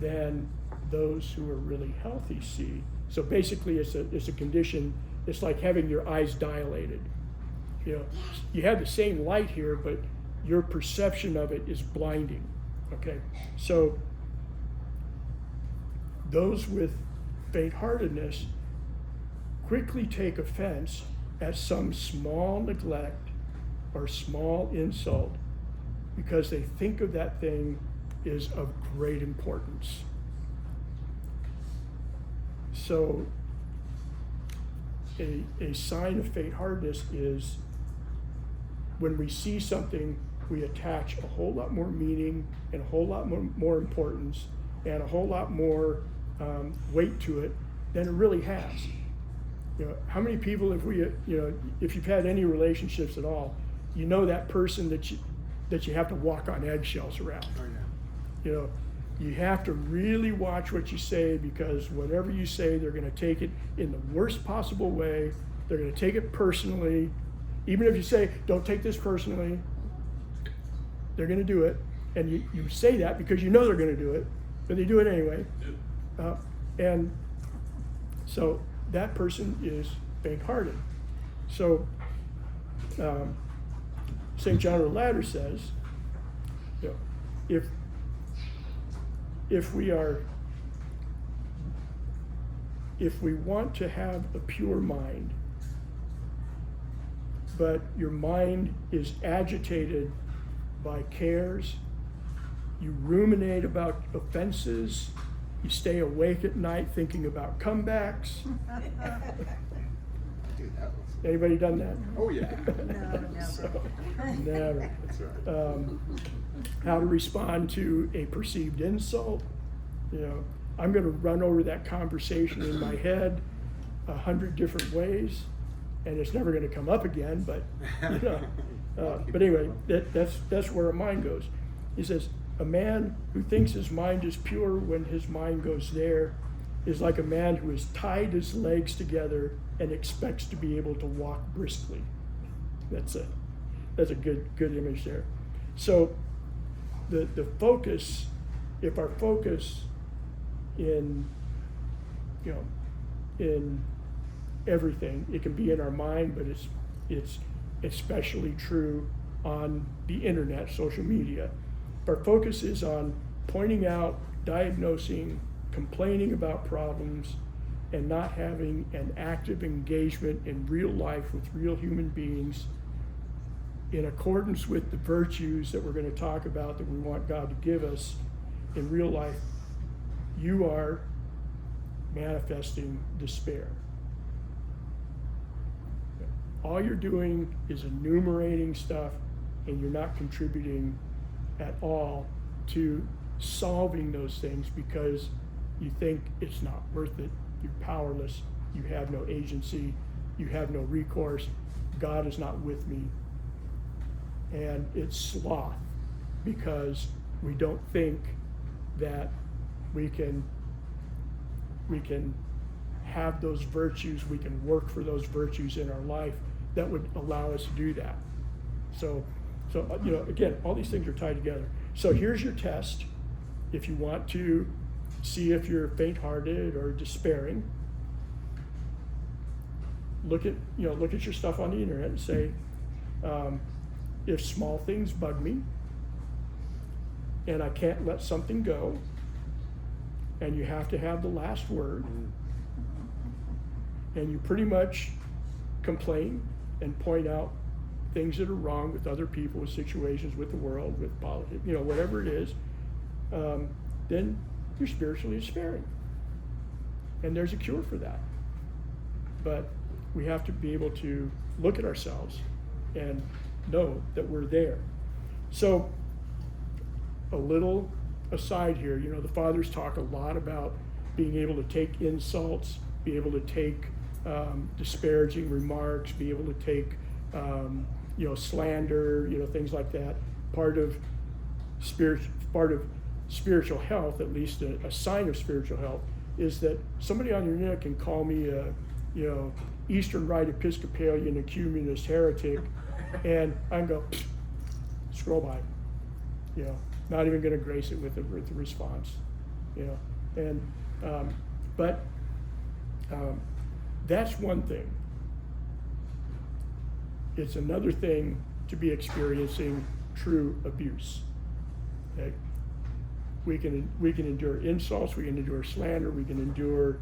than those who are really healthy see." So basically it's a condition, it's like having your eyes dilated. You know, you have the same light here, but your perception of it is blinding. Okay, so those with faint-heartedness quickly take offense at some small neglect or small insult because they think of that thing is of great importance. So a sign of faint-heartedness is when we see something, we attach a whole lot more meaning and a whole lot more importance and a whole lot more weight to it than it really has. You know, how many people have we, if you've had any relationships at all, you know that person that you have to walk on eggshells around. Oh, yeah. You know, you have to really watch what you say because whatever you say, they're going to take it in the worst possible way. They're going to take it personally. Even if you say, "Don't take this personally," they're going to do it. And you say that because you know they're going to do it, but they do it anyway. And so that person is faint-hearted. So St. John of the Ladder says, you know, if we want to have a pure mind, but your mind is agitated by cares, you ruminate about offenses, you stay awake at night thinking about comebacks. Anybody done that? Oh, yeah. No, So, never. never. That's right. How to respond to a perceived insult. You know, I'm going to run over that conversation in my head 100 different ways, and it's never going to come up again. But you know, but anyway, that's where our mind goes. He says, a man who thinks his mind is pure when his mind goes there is like a man who has tied his legs together and expects to be able to walk briskly. That's a good image there. So the focus, if our focus in everything, it can be in our mind, but it's especially true on the internet, social media. If our focus is on pointing out, diagnosing, complaining about problems, and not having an active engagement in real life with real human beings in accordance with the virtues that we're going to talk about that we want God to give us in real life, you are manifesting despair. All you're doing is enumerating stuff, and you're not contributing at all to solving those things because you think it's not worth it. You're powerless. You have no agency. You have no recourse. God is not with me. And it's sloth because we don't think that we can have those virtues, we can work for those virtues in our life that would allow us to do that. So again, all these things are tied together. So here's your test. If you want to see if you're faint-hearted or despairing, look at your stuff on the internet and say, if small things bug me and I can't let something go, and you have to have the last word, and you pretty much complain and point out things that are wrong with other people, with situations, with the world, with politics, whatever it is, then you're spiritually despairing. And there's a cure for that. But we have to be able to look at ourselves and know that we're there. So, a little aside here, the fathers talk a lot about being able to take insults, be able to take disparaging remarks, be able to take slander, things like that. Part of part of spiritual health, at least a sign of spiritual health, is that somebody on your internet can call me a, Eastern Rite Episcopalian ecumenist heretic, and I can go, scroll by, not even going to grace it with a response, and but that's one thing. It's another thing to be experiencing true abuse. Okay? We can endure insults, we can endure slander, we can endure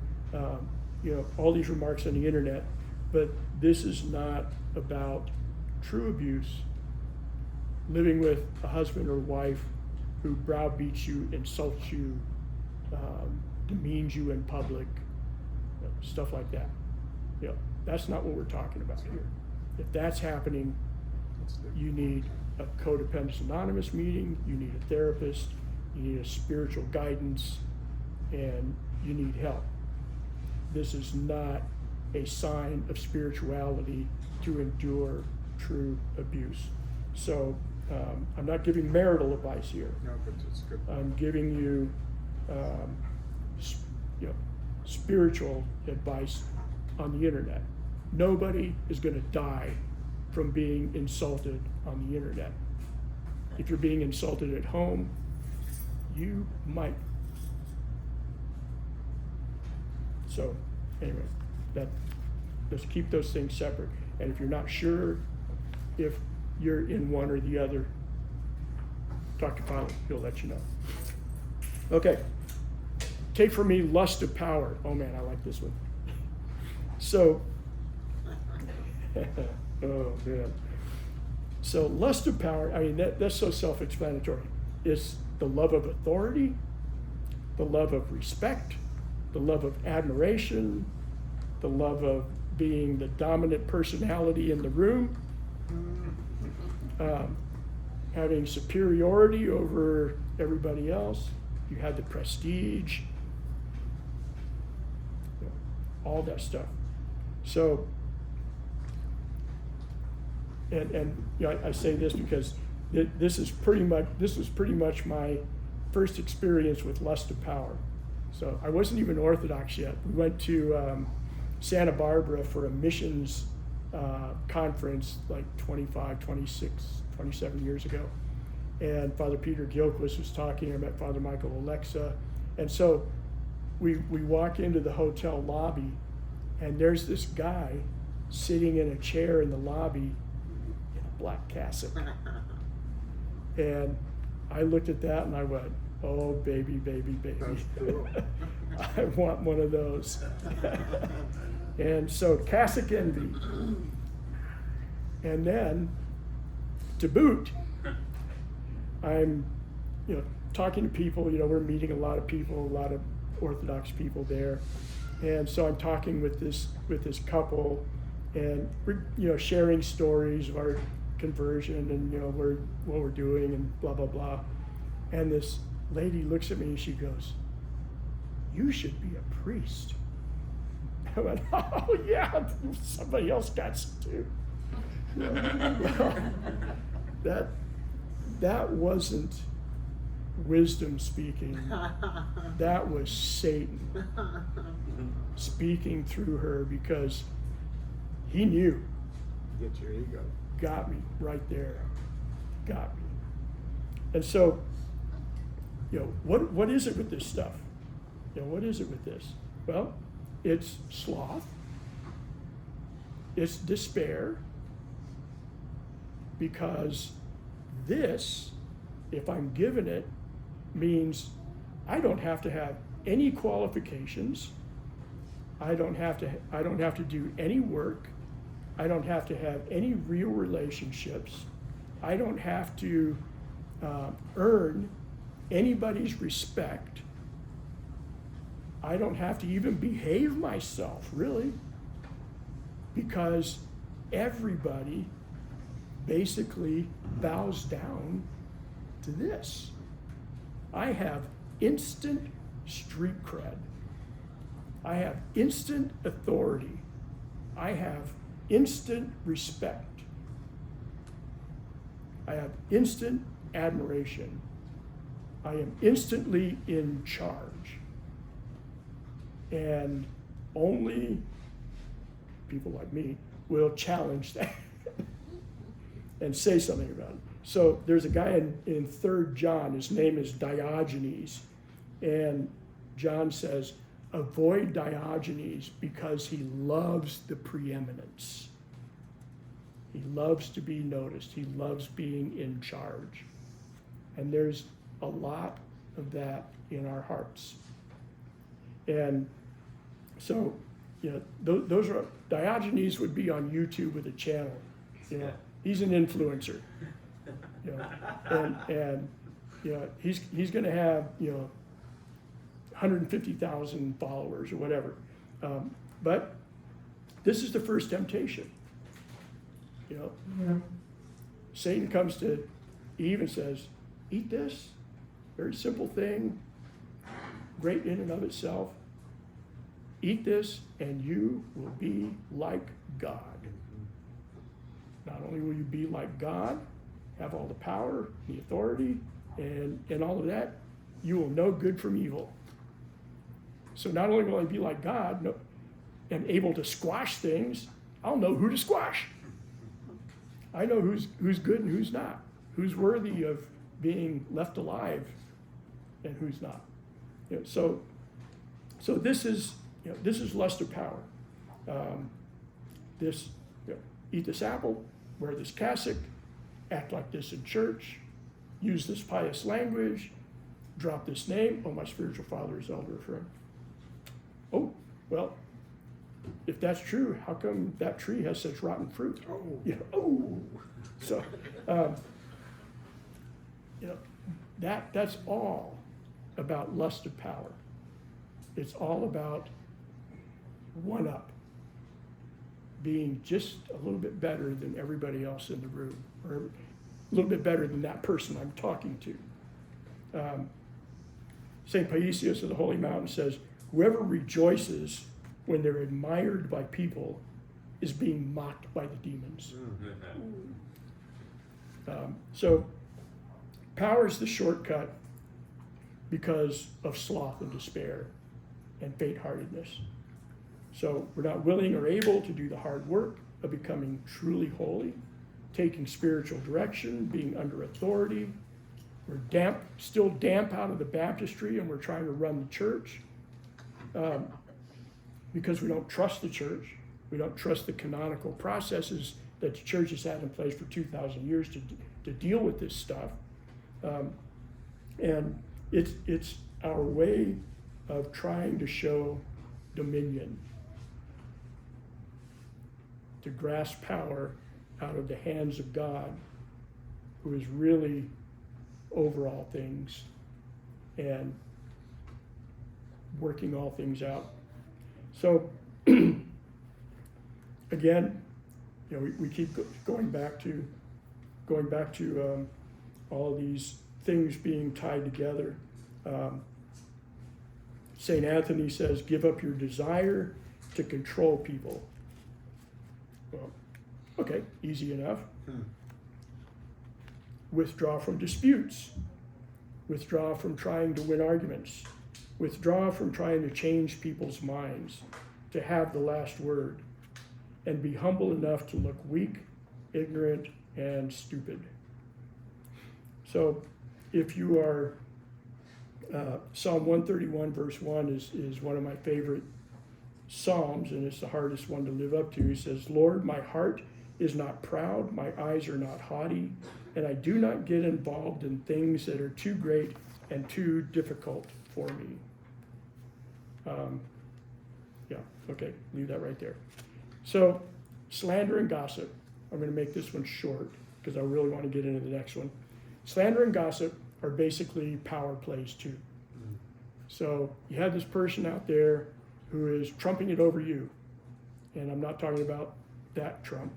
all these remarks on the internet, but this is not about true abuse. Living with a husband or wife who browbeats you, insults you, demeans you in public, stuff like that. That's not what we're talking about here. If that's happening, you need a Codependence Anonymous meeting, you need a therapist, you need a spiritual guidance, and you need help. This is not a sign of spirituality to endure true abuse. So I'm not giving marital advice here. No, but it's good. I'm giving you, spiritual advice on the internet. Nobody is going to die from being insulted on the internet. If you're being insulted at home, you might. So, anyway, let's keep those things separate. And if you're not sure if you're in one or the other, talk to Pilate, he'll let you know. Okay, take from me lust of power. Oh man, I like this one. So, oh man. So lust of power, I mean, that's so self-explanatory. It's the love of authority, the love of respect, the love of admiration, the love of being the dominant personality in the room, having superiority over everybody else. You have the prestige, all that stuff. So, and I say this because this is pretty much my first experience with lust of power. So I wasn't even Orthodox yet. We went to Santa Barbara for a missions conference like 25, 26, 27 years ago. And Father Peter Gilquist was talking. I met Father Michael Alexa. And so we walk into the hotel lobby, and there's this guy sitting in a chair in the lobby in a black cassock. And I looked at that and I went, oh, baby, baby, baby. That's cool. I want one of those. And so cassock envy. And then, to boot, I'm, talking to people. We're meeting a lot of people, a lot of Orthodox people there, and so I'm talking with this couple, and we're sharing stories of our conversion and what we're doing and blah blah blah. And this lady looks at me and she goes, "You should be a priest." I went, "Oh yeah, somebody else got some too." Well, that wasn't wisdom speaking. That was Satan speaking through her, because he knew. Get your ego. Got me right there. Got me. And so, what is it with this stuff? What is it with this? Well, it's sloth. It's despair. Because this, if I'm given it, means I don't have to have any qualifications. I don't have to do any work. I don't have to have any real relationships. I don't have to earn anybody's respect. I don't have to even behave myself, really, because everybody basically bows down to this. I have instant street cred. I have instant authority. I have instant respect. I have instant admiration. I am instantly in charge. And only people like me will challenge that and say something about it. So there's a guy in 3 John, his name is Diogenes, and John says, avoid Diogenes because he loves the preeminence. He loves to be noticed. He loves being in charge. And there's a lot of that in our hearts. And so, those are, Diogenes would be on YouTube with a channel. He's an influencer. And he's going to have 150,000 followers or whatever. But this is the first temptation. Satan comes to Eve and says, eat this, very simple thing, great in and of itself. Eat this and you will be like God. Not only will you be like God, have all the power, the authority, and all of that, you will know good from evil. So not only will I be like God and able to squash things, I'll know who to squash. I know who's good and who's not, who's worthy of being left alive and who's not. So this is lust of power. Eat this apple, wear this cassock, act like this in church, use this pious language, drop this name. Oh, my spiritual father is Elder Ephraim. Oh, well, if that's true, how come that tree has such rotten fruit? So, that's all about lust of power. It's all about one up, being just a little bit better than everybody else in the room, or a little bit better than that person I'm talking to. St. Paisius of the Holy Mountain says, whoever rejoices when they're admired by people is being mocked by the demons. So power is the shortcut because of sloth and despair and faintheartedness. So we're not willing or able to do the hard work of becoming truly holy, taking spiritual direction, being under authority. We're still damp out of the baptistry, and we're trying to run the church because we don't trust the church. We don't trust the canonical processes that the church has had in place for 2,000 years to deal with this stuff. And it's our way of trying to show dominion, to grasp power out of the hands of God, who is really over all things and working all things out. So again, we keep going back to all these things being tied together. St. Anthony says, give up your desire to control people. Well, okay, easy enough. Withdraw from disputes. Withdraw from trying to win arguments. Withdraw from trying to change people's minds, to have the last word, and be humble enough to look weak, ignorant, and stupid. So if you are, Psalm 131 verse 1 is one of my favorite Psalms, and it's the hardest one to live up to. He says, Lord, my heart is not proud, my eyes are not haughty, and I do not get involved in things that are too great and too difficult for me. Okay, leave that right there. So, slander and gossip. I'm going to make this one short because I really want to get into the next one. Slander and gossip are basically power plays too. So, you have this person out there who is trumping it over you. And I'm not talking about that Trump.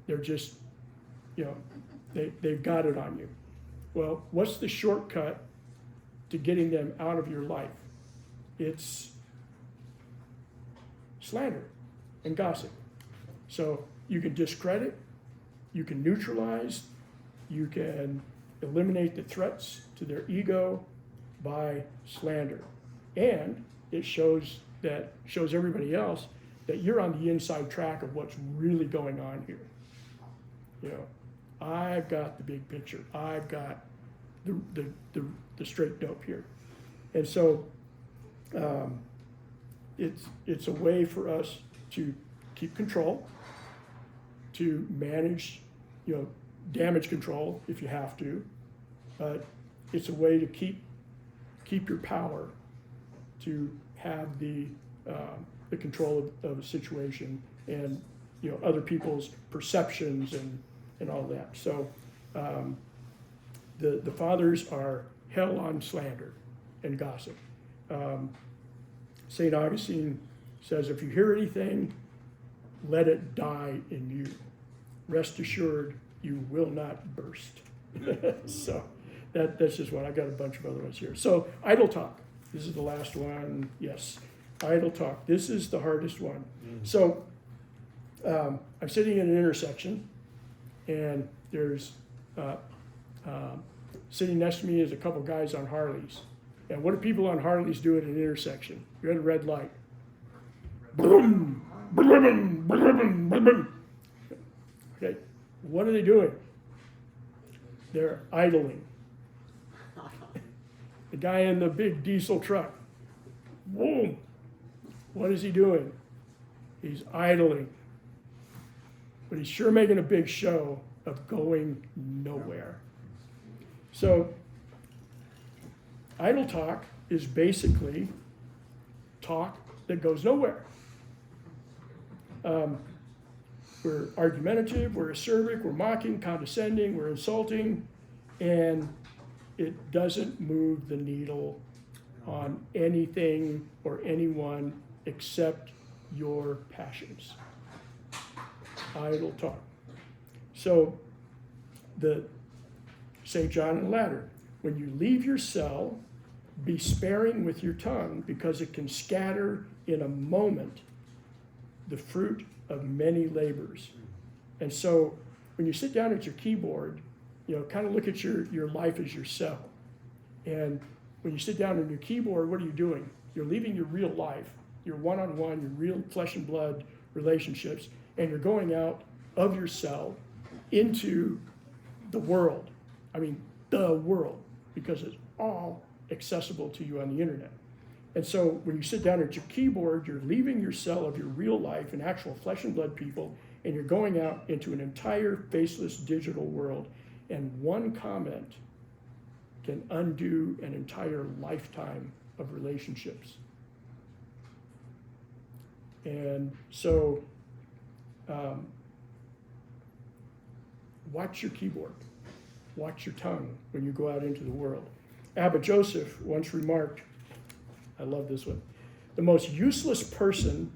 They're just, they've got it on you. Well, what's the shortcut to getting them out of your life? It's slander and gossip. So you can discredit, you can neutralize, you can eliminate the threats to their ego, by slander. And it shows everybody else that you're on the inside track of what's really going on here. You know, I've got the big picture. I've got the straight dope here. And so it's a way for us to keep control, to manage, you know, damage control if you have to. It's a way to keep your power, to have the control of a situation and, you know, other people's perceptions and all that. So the fathers are hell on slander and gossip. St. Augustine says, if you hear anything, let it die in you. Rest assured, you will not burst. So that's just one. I got a bunch of other ones here. So idle talk. This is the last one. Yes, idle talk. This is the hardest one. So I'm sitting in an intersection, and there's sitting next to me is a couple guys on Harleys. And what do people on Harleys do at an intersection? You're at a red light. Boom, boom, boom, boom, boom. Okay, what are they doing? They're idling. The guy in the big diesel truck, boom. What is he doing? He's idling. But he's sure making a big show of going nowhere. So, idle talk is basically talk that goes nowhere. We're argumentative, we're acerbic, we're mocking, condescending, we're insulting, and it doesn't move the needle on anything or anyone except your passions. Idle talk. So, the St. John and Ladder, when you leave your cell, be sparing with your tongue, because it can scatter in a moment the fruit of many labors. And so when you sit down at your keyboard, you know, kind of look at your life as your cell. And when you sit down on your keyboard, what are you doing? You're leaving your real life, your one-on-one, your real flesh and blood relationships, and you're going out of your cell into the world. I mean, the world, because it's all accessible to you on the internet. And so when you sit down at your keyboard, you're leaving your cell of your real life and actual flesh and blood people, and you're going out into an entire faceless digital world. And one comment can undo an entire lifetime of relationships. And so watch your keyboard, watch your tongue when you go out into the world. Abba Joseph once remarked, I love this one, the most useless persons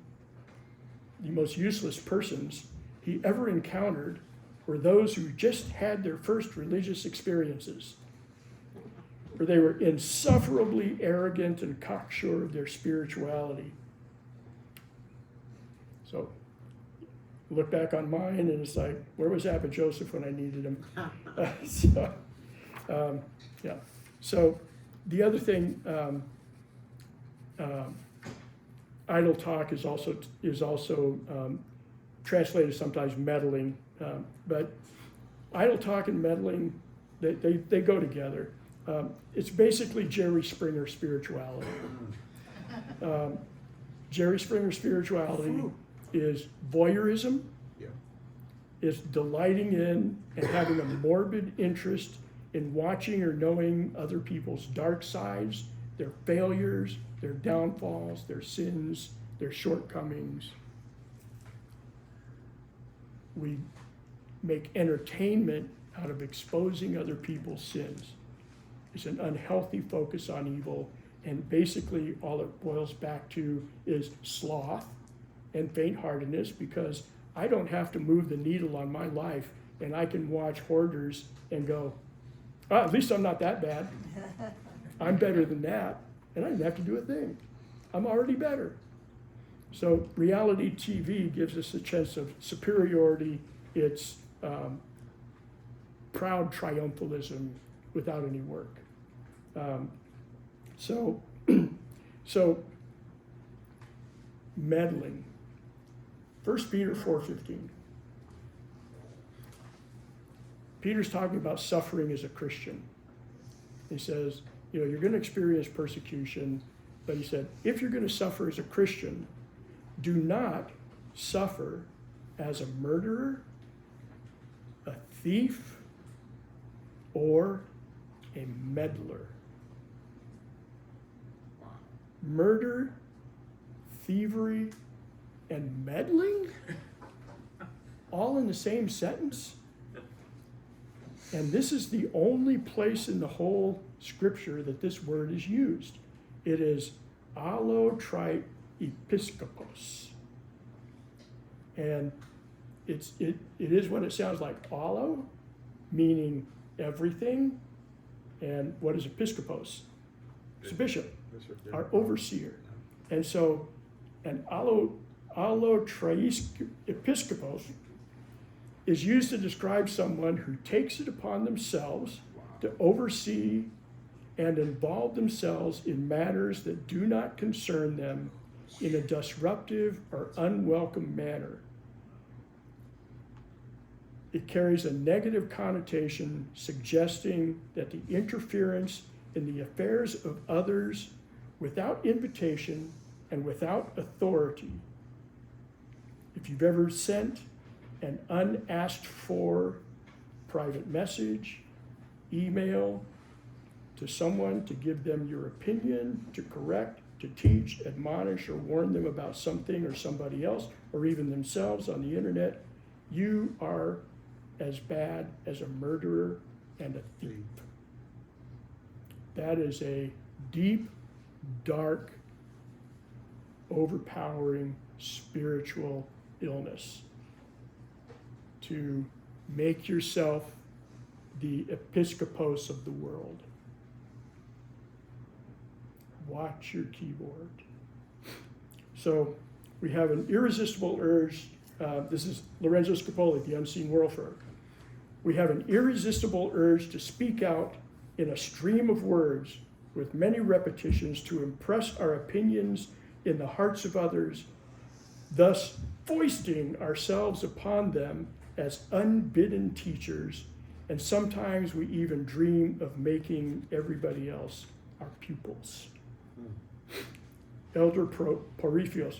he ever encountered were those who just had their first religious experiences, for they were insufferably arrogant and cocksure of their spirituality. So look back on mine, and it's like, where was Abba Joseph when I needed him? Yeah. So the other thing, idle talk is also translated sometimes meddling, but idle talk and meddling, they go together. It's basically Jerry Springer spirituality. Jerry Springer spirituality is voyeurism, is delighting in and having a morbid interest in watching or knowing other people's dark sides, their failures, their downfalls, their sins, their shortcomings. We make entertainment out of exposing other people's sins. It's an unhealthy focus on evil, and basically all it boils back to is sloth and faintheartedness, because I don't have to move the needle on my life, and I can watch hoarders and go, oh, at least I'm not that bad. I'm better than that, and I didn't have to do a thing. I'm already better. So reality TV gives us a sense of superiority. It's proud triumphalism without any work. So, meddling. 1 Peter 4:15. Peter's talking about suffering as a Christian. He says, you're going to experience persecution, but he said, if you're going to suffer as a Christian, do not suffer as a murderer, a thief, or a meddler. Murder, thievery, and meddling? All in the same sentence? And this is the only place in the whole scripture that this word is used. It is allotripe episkopos. And it is what it sounds like, allo, meaning everything. And what is episkopos? It's a bishop, our overseer. And so, an allotripe episkopos is used to describe someone who takes it upon themselves to oversee and involve themselves in matters that do not concern them in a disruptive or unwelcome manner. It carries a negative connotation, suggesting that the interference in the affairs of others without invitation and without authority. If you've ever sent an unasked for private message, email to someone to give them your opinion, to correct, to teach, admonish, or warn them about something or somebody else, or even themselves on the internet, you are as bad as a murderer and a thief. That is a deep, dark, overpowering spiritual illness. To make yourself the episkopos of the world. Watch your keyboard. So we have an irresistible urge. This is Lorenzo Scapoli, The Unseen Warfare. We have an irresistible urge to speak out in a stream of words with many repetitions to impress our opinions in the hearts of others, thus foisting ourselves upon them as unbidden teachers, and sometimes we even dream of making everybody else our pupils. Elder Porphyrios,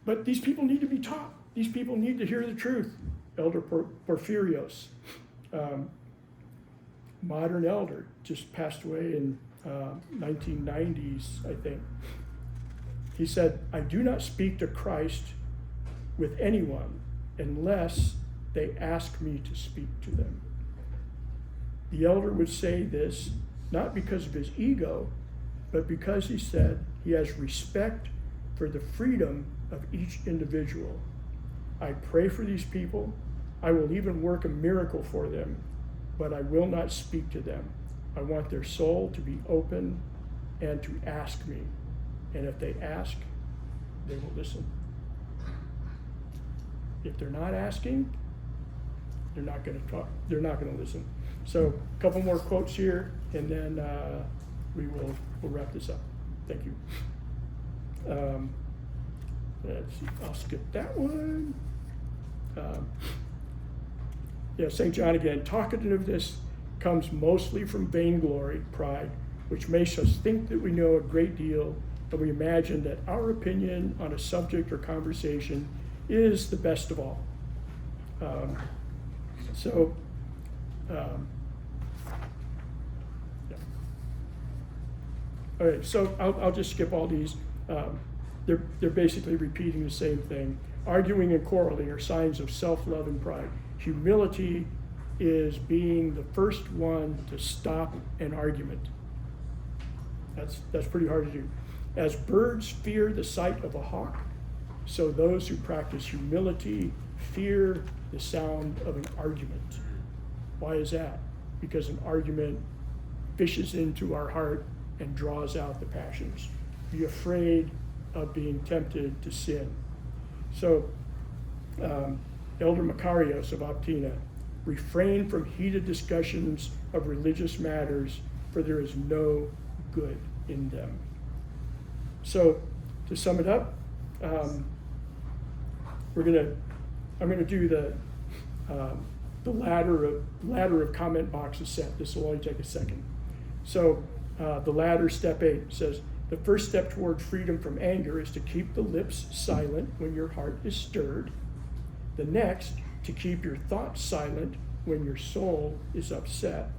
but these people need to be taught. These people need to hear the truth. Elder Porphyrios, modern elder, just passed away in 1990s, I think. He said, I do not speak to Christ with anyone unless they ask me to speak to them. The elder would say this not because of his ego, but because he said he has respect for the freedom of each individual. I pray for these people. I will even work a miracle for them, but I will not speak to them. I want their soul to be open and to ask me. And if they ask, they will listen. If they're not asking, they're not going to talk. They're not going to listen. So a couple more quotes here, and then we'll wrap this up. Thank you. Let's see. I'll skip that one. St. John again. Talkativeness comes mostly from vainglory, pride, which makes us think that we know a great deal, and we imagine that our opinion on a subject or conversation is the best of all. All right, so I'll just skip all these. They're basically repeating the same thing. Arguing and quarreling are signs of self-love and pride. Humility is being the first one to stop an argument. That's pretty hard to do. As birds fear the sight of a hawk, so those who practice humility fear the sound of an argument. Why is that? Because an argument fishes into our heart and draws out the passions. Be afraid of being tempted to sin. So, Elder Makarios of Optina, refrain from heated discussions of religious matters, for there is no good in them. So to sum it up, I'm gonna do the ladder of comment boxes set. This will only take a second. So the ladder, step 8, says, the first step toward freedom from anger is to keep the lips silent when your heart is stirred. The next, to keep your thoughts silent when your soul is upset.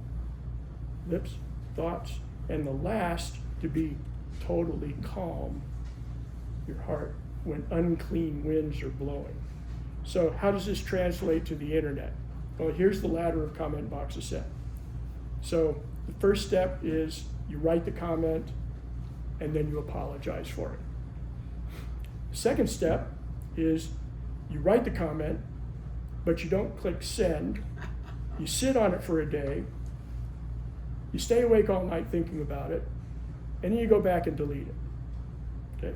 Lips, thoughts. And the last, to be totally calm, your heart, when unclean winds are blowing. So how does this translate to the internet? Well, here's the ladder of comment boxes set. So the first step is you write the comment and then you apologize for it. Second step is you write the comment, but you don't click send. You sit on it for a day. You stay awake all night thinking about it, and then you go back and delete it. Okay.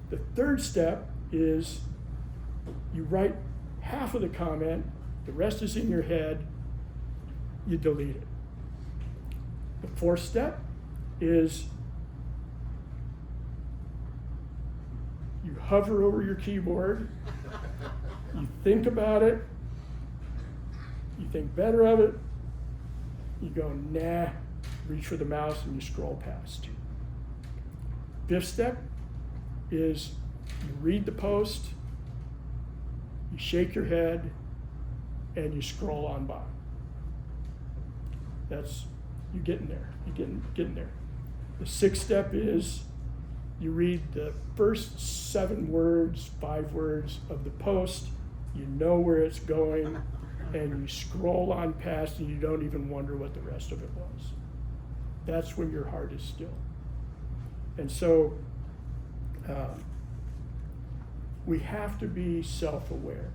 The third step is you write half of the comment, the rest is in your head, you delete it. The fourth step is you hover over your keyboard, you think about it, you think better of it, you go, nah, reach for the mouse and you scroll past. Fifth step is you read the post, you shake your head, and you scroll on by. That's, you're getting there, you're getting there. The sixth step is you read the first 7 words, 5 words of the post, you know where it's going, and you scroll on past and you don't even wonder what the rest of it was. That's when your heart is still. And so we have to be self-aware.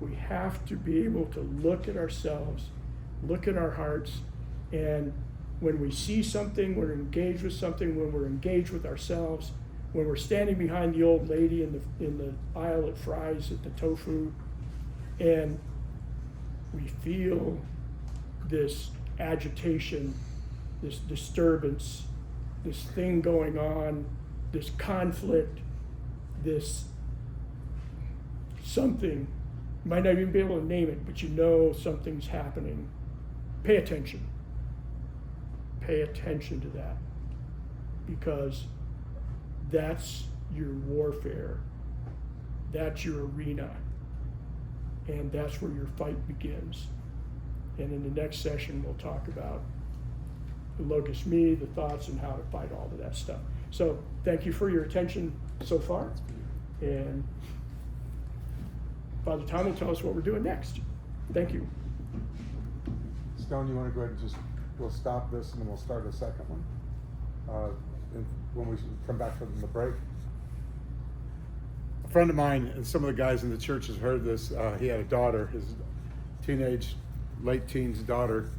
We have to be able to look at ourselves, look at our hearts, and when we see something, we're engaged with something, when we're engaged with ourselves, when we're standing behind the old lady in the aisle at Fry's at the tofu, and we feel this agitation, this disturbance, this thing going on, this conflict, this something. You might not even be able to name it, but you know something's happening. Pay attention. Pay attention to that, because that's your warfare. That's your arena. And that's where your fight begins. And in the next session, we'll talk about the locus me, the thoughts, and how to fight all of that stuff. So thank you for your attention so far. And Father Tom will tell us what we're doing next. Thank you. Stone, you want to go ahead and we'll stop this and then we'll start a second one when we come back from the break. A friend of mine and some of the guys in the church has heard this. He had a daughter, his late teens daughter,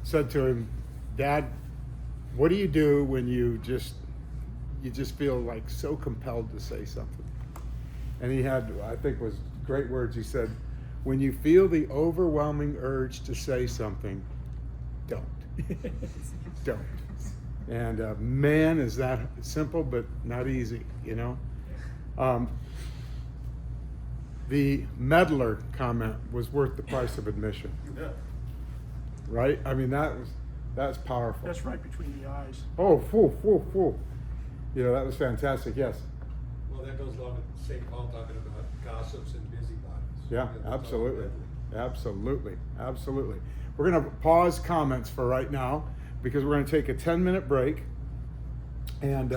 said to him, "Dad, what do you do when you just feel like so compelled to say something?" And he had, I think, was great words. He said, "When you feel the overwhelming urge to say something, don't." Don't. And man, is that simple, but not easy, you know? The meddler comment was worth the price of admission. Yeah. Right? I mean, that's powerful. That's right between the eyes. Oh, you know, that was fantastic, yes. Well, that goes along with St. Paul talking about gossips and busybodies. Yeah, You know, that's absolutely. all Absolutely. We're going to pause comments for right now because we're going to take a 10-minute break. And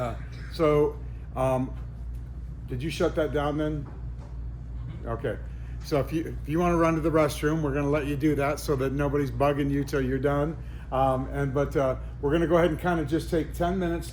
did you shut that down then? Okay. So if you want to run to the restroom, we're going to let you do that so that nobody's bugging you till you're done. But we're going to go ahead and kind of just take 10 minutes to